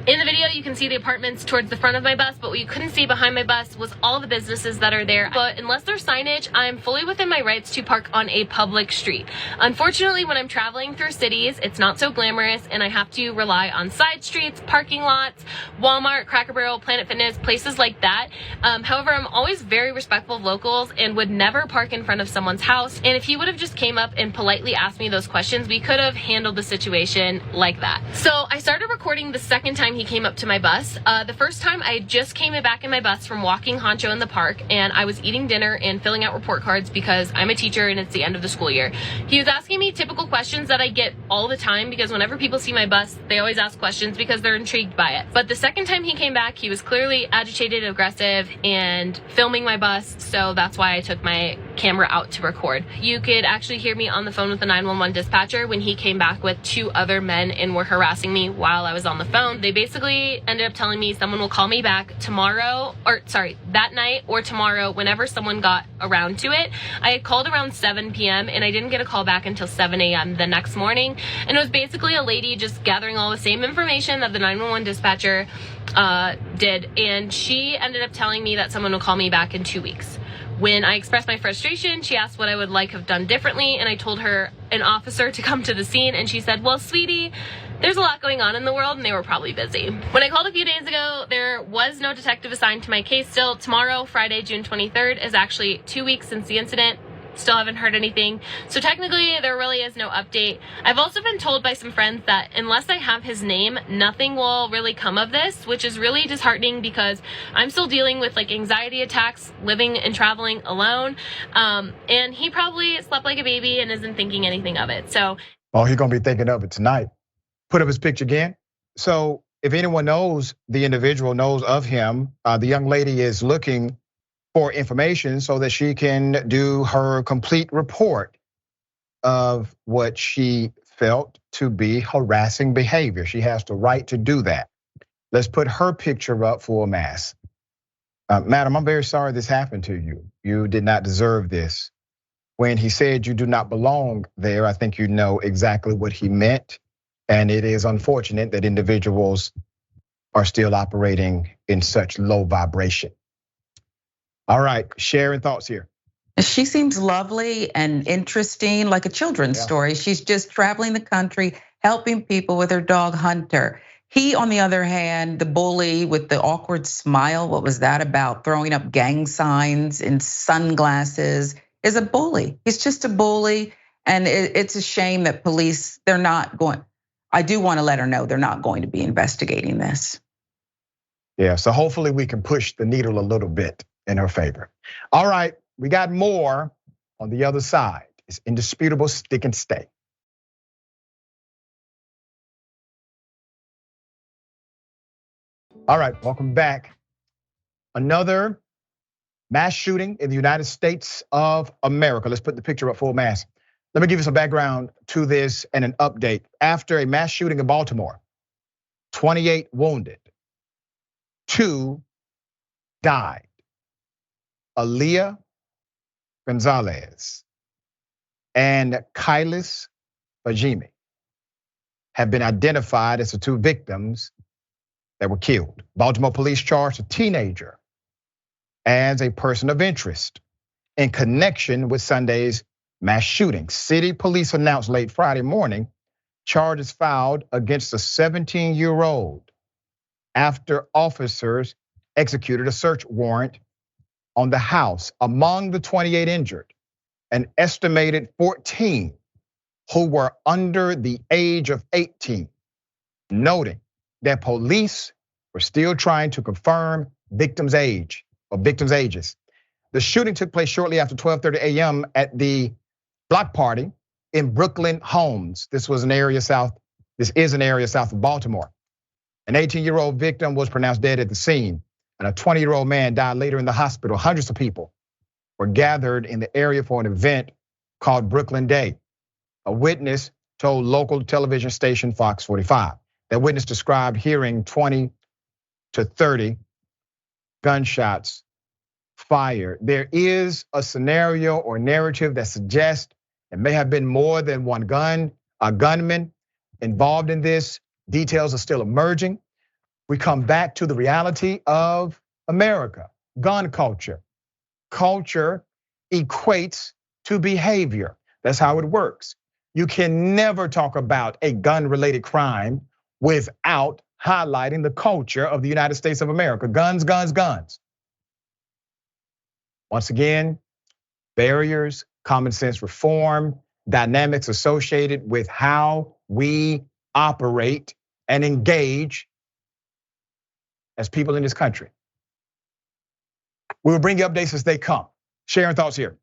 In the video, you can see the apartments towards the front of my bus, but what you couldn't see behind my bus was all the businesses that are there. But unless there's signage, I'm fully within my rights to park on a public street. Unfortunately, when I'm traveling through cities, it's not so glamorous, and I have to rely on side streets, parking lots, Walmart, Cracker Barrel, Planet Fitness, places like that. However, I'm always very respectful of locals and would never park in front of someone's house. And if he would have just came up and politely asked me those questions, we could have handled the situation like that. So I started recording the second time he came up to my bus. The first time I just came back in my bus from walking Honcho in the park, and I was eating dinner and filling out report cards because I'm a teacher and it's the end of the school year. He was asking me typical questions that I get all the time because whenever people see my bus, they always ask questions because they're intrigued by it. But the second time he came back, he was clearly agitated, aggressive, and filming my bus, so that's why I took my camera out to record. You could actually hear me on the phone with the 911 dispatcher when he came back with 2 other men and were harassing me while I was on the phone. They basically ended up telling me someone will call me back tomorrow, or sorry, that night or tomorrow whenever someone got around to it. I had called around 7 p.m. and I didn't get a call back until 7 a.m. the next morning. And it was basically a lady just gathering all the same information that the 911 dispatcher did. And she ended up telling me that someone will call me back in 2 weeks. When I expressed my frustration, she asked what I would like have done differently, and I told her an officer to come to the scene, and she said, well, sweetie, there's a lot going on in the world, and they were probably busy. When I called a few days ago, there was no detective assigned to my case still. Tomorrow, Friday, June 23rd, is actually 2 weeks since the incident. Still haven't heard anything. So technically, there really is no update. I've also been told by some friends that unless I have his name, nothing will really come of this, which is really disheartening because I'm still dealing with like anxiety attacks, living and traveling alone. And he probably slept like a baby and isn't thinking anything of it. So, oh, he's gonna be thinking of it tonight. Put up his picture again. So if anyone knows the individual, knows of him, the young lady is looking for information so that she can do her complete report of what she felt to be harassing behavior. She has the right to do that. Let's put her picture up for a mass. Madam, I'm very sorry this happened to you. You did not deserve this. When he said you do not belong there, I think you know exactly what he meant. And it is unfortunate that individuals are still operating in such low vibration. All right, Sharon, thoughts here. She seems lovely and interesting, like a children's story. She's just traveling the country, helping people with her dog Hunter. He, on the other hand, the bully with the awkward smile, what was that about? Throwing up gang signs and sunglasses, is a bully. He's just a bully, and it's a shame that police, they're not going. I do want to let her know they're not going to be investigating this. Yeah, so hopefully we can push the needle a little bit in her favor. All right, we got more on the other side. It's indisputable, stick and stay. All right, welcome back. Another mass shooting in the United States of America. Let's put the picture up full mass. Let me give you some background to this and an update. After a mass shooting in Baltimore, 28 wounded, 2 died. Aaliyah Gonzalez and Kailis Fajimi have been identified as the 2 victims that were killed. Baltimore police charged a teenager as a person of interest in connection with Sunday's mass shooting. City police announced late Friday morning charges filed against a 17-year-old after officers executed a search warrant on the house. Among the 28 injured an estimated 14 who were under the age of 18, noting that police were still trying to confirm victims' ages. The shooting took place shortly after 12:30 a.m. at the block party in Brooklyn Homes. This is an area south of Baltimore. An 18-year-old victim was pronounced dead at the scene, and a 20-year-old man died later in the hospital. Hundreds of people were gathered in the area for an event called Brooklyn Day. A witness told local television station Fox 45. That witness described hearing 20 to 30 gunshots fired. There is a scenario or narrative that suggests it may have been more than one gunman involved in this. Details are still emerging. We come back to the reality of America, gun culture. Culture equates to behavior. That's how it works. You can never talk about a gun-related crime without highlighting the culture of the United States of America. Guns, guns, guns. Once again, barriers, common sense reform, dynamics associated with how we operate and engage as people in this country. We will bring you updates as they come. Sharon, thoughts here.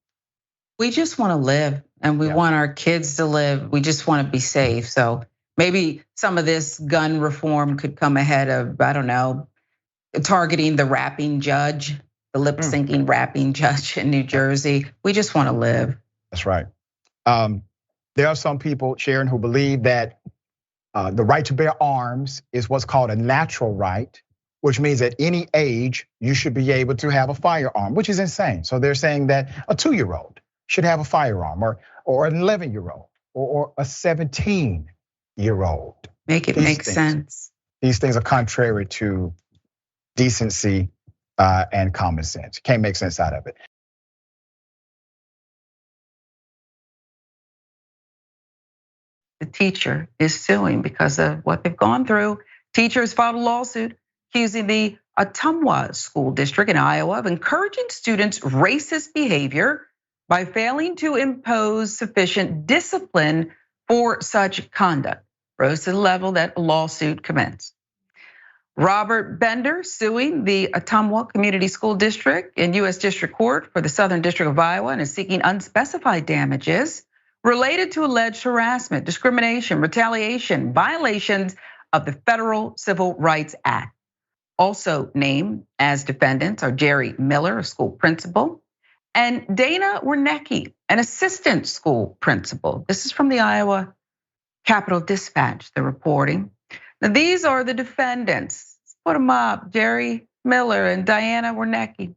We just want to live, and we want our kids to live. We just want to be safe. So maybe some of this gun reform could come ahead of, I don't know, targeting the rapping judge, the lip syncing rapping judge in New Jersey. We just want to live. That's right. There are some people, Sharon, who believe that the right to bear arms is what's called a natural right, which means at any age you should be able to have a firearm, which is insane. So they're saying that a 2-year-old should have a firearm, or an 11-year-old, or a 17-year-old. Make it make sense. These things are contrary to decency and common sense. You can't make sense out of it. The teacher is suing because of what they've gone through. Teachers filed a lawsuit accusing the Ottumwa School District in Iowa of encouraging students' racist behavior by failing to impose sufficient discipline for such conduct. Rose to the level that a lawsuit commenced. Robert Bender suing the Ottumwa Community School District in U.S. District Court for the Southern District of Iowa and is seeking unspecified damages related to alleged harassment, discrimination, retaliation, violations of the Federal Civil Rights Act. Also named as defendants are Jerry Miller, a school principal, and Dana Wernicke, an assistant school principal. This is from the Iowa Capitol Dispatch, they're reporting. Now these are the defendants. Let's put them up, Jerry Miller and Diana Wernicke.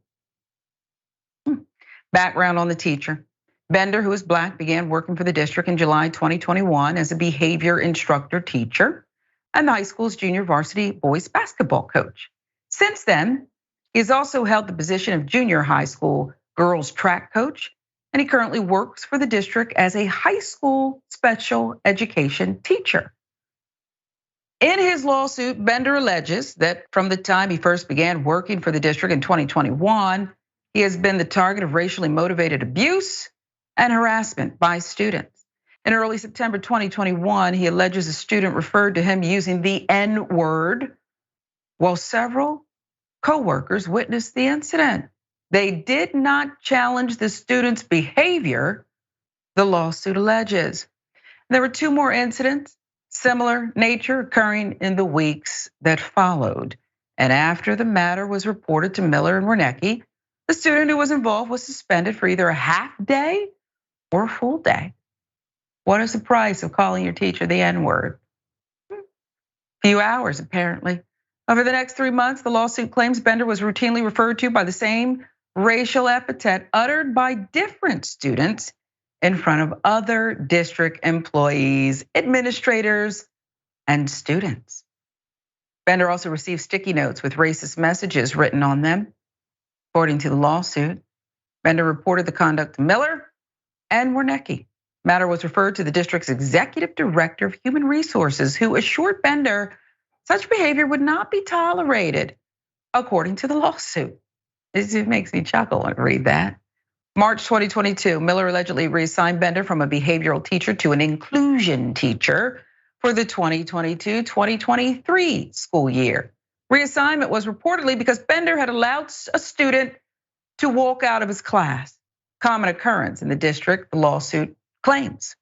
Background on the teacher. Bender, who is Black, began working for the district in July 2021 as a behavior instructor teacher and the high school's junior varsity boys basketball coach. Since then, he has also held the position of junior high school girls track coach, and he currently works for the district as a high school special education teacher. In his lawsuit, Bender alleges that from the time he first began working for the district in 2021, he has been the target of racially motivated abuse and harassment by students. In early September 2021, he alleges a student referred to him using the N-word, while several co-workers witnessed the incident. They did not challenge the student's behavior, the lawsuit alleges. There were 2 more incidents, similar nature, occurring in the weeks that followed. And after the matter was reported to Miller and Wernicke, the student who was involved was suspended for either a half day or a full day. What is the price of calling your teacher the N-word? Few hours, apparently. Over the next 3 months, the lawsuit claims Bender was routinely referred to by the same racial epithet uttered by different students in front of other district employees, administrators, and students. Bender also received sticky notes with racist messages written on them. According to the lawsuit, Bender reported the conduct to Miller and Wernicke. Matter was referred to the district's executive director of human resources, who assured Bender such behavior would not be tolerated, according to the lawsuit. It makes me chuckle when I read that. March 2022, Miller allegedly reassigned Bender from a behavioral teacher to an inclusion teacher for the 2022-2023 school year. Reassignment was reportedly because Bender had allowed a student to walk out of his class. Common occurrence in the district, the lawsuit claims.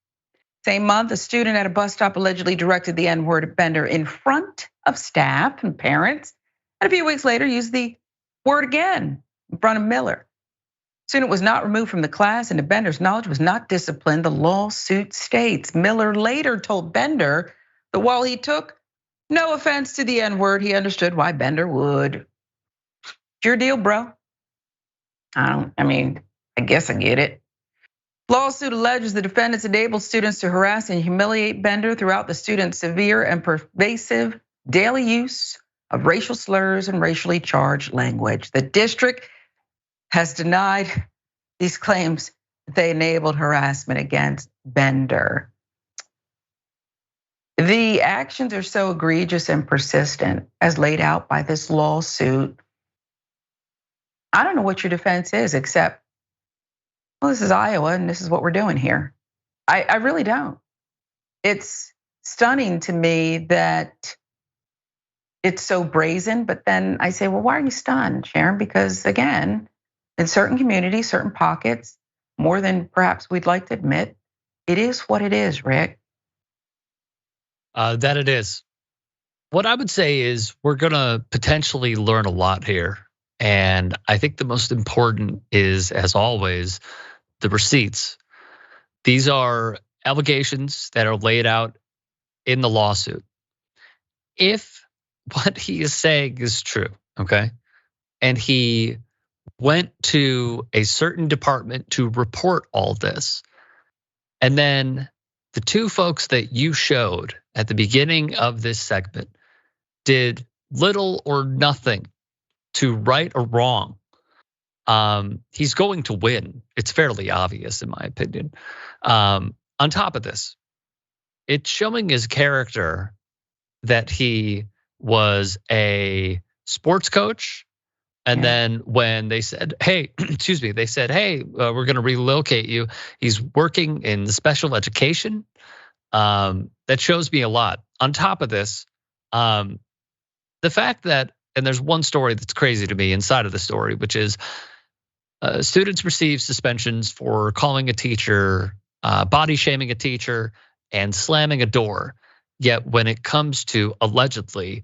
Same month, a student at a bus stop allegedly directed the N-word at Bender in front of staff and parents, and a few weeks later used the word again in front of Miller. Student was not removed from the class and to Bender's knowledge was not disciplined, the lawsuit states. Miller later told Bender that while he took no offense to the N-word, he understood why Bender would. It's your deal, bro. I guess I get it. Lawsuit alleges the defendants enabled students to harass and humiliate Bender throughout the student's severe and pervasive daily use of racial slurs and racially charged language. The district has denied these claims that they enabled harassment against Bender. The actions are so egregious and persistent as laid out by this lawsuit. I don't know what your defense is except, well, this is Iowa and this is what we're doing here. I really don't. It's stunning to me that it's so brazen, but then I say, well, why are you stunned, Sharon? Because again, in certain communities, certain pockets, more than perhaps we'd like to admit, it is what it is, Rick. That it is. What I would say is we're gonna potentially learn a lot here. And I think the most important is, as always, the receipts. These are allegations that are laid out in the lawsuit. If what he is saying is true, okay, and he went to a certain department to report all this, and then the two folks that you showed at the beginning of this segment did little or nothing to right or wrong, he's going to win. It's fairly obvious, in my opinion. On top of this, it's showing his character that he was a sports coach. And then when they said, hey, excuse me, they said, hey, we're gonna relocate you. He's working in special education. That shows me a lot. On top of this, the fact that, and there's one story that's crazy to me inside of the story, which is students receive suspensions for calling a teacher, body shaming a teacher, and slamming a door. Yet when it comes to allegedly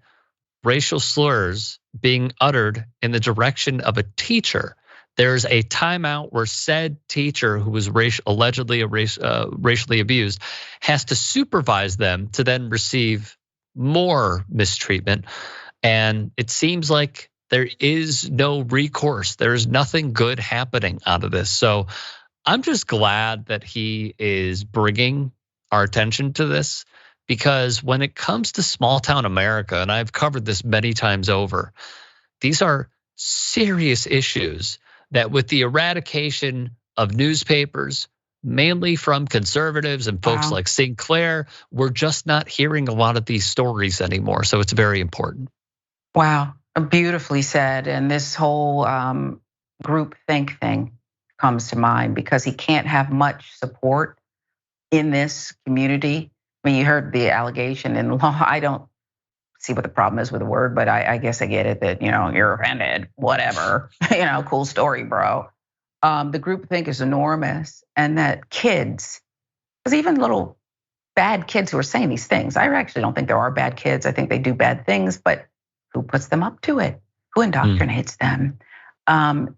racial slurs being uttered in the direction of a teacher, there's a timeout where said teacher who was allegedly racially abused has to supervise them to then receive more mistreatment. And it seems like there is no recourse. There's nothing good happening out of this. So I'm just glad that he is bringing our attention to this, because when it comes to small town America, and I've covered this many times over, these are serious issues that with the eradication of newspapers, mainly from conservatives and folks like Sinclair, we're just not hearing a lot of these stories anymore. So it's very important. Wow, beautifully said. And this whole group think thing comes to mind because he can't have much support in this community. I mean, you heard the allegation in the law. I don't see what the problem is with the word, but I guess I get it that, you're offended, whatever, cool story, bro. The group think is enormous, and that kids, because even little bad kids who are saying these things, I actually don't think there are bad kids. I think they do bad things, but who puts them up to it? Who indoctrinates them?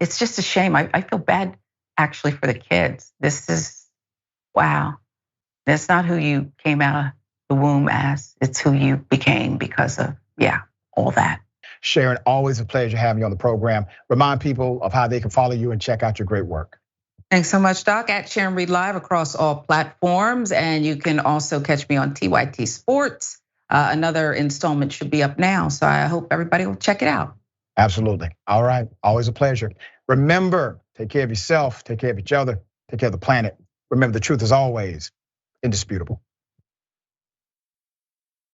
It's just a shame. I feel bad actually for the kids. This is, wow. That's not who you came out of the womb as. It's who you became because of, all that. Sharon, always a pleasure having you on the program. Remind people of how they can follow you and check out your great work. Thanks so much, Doc. At Sharon Reed Live across all platforms. And you can also catch me on TYT Sports. Another installment should be up now. So I hope everybody will check it out. Absolutely. All right. Always a pleasure. Remember, take care of yourself, take care of each other, take care of the planet. Remember, the truth is always indisputable.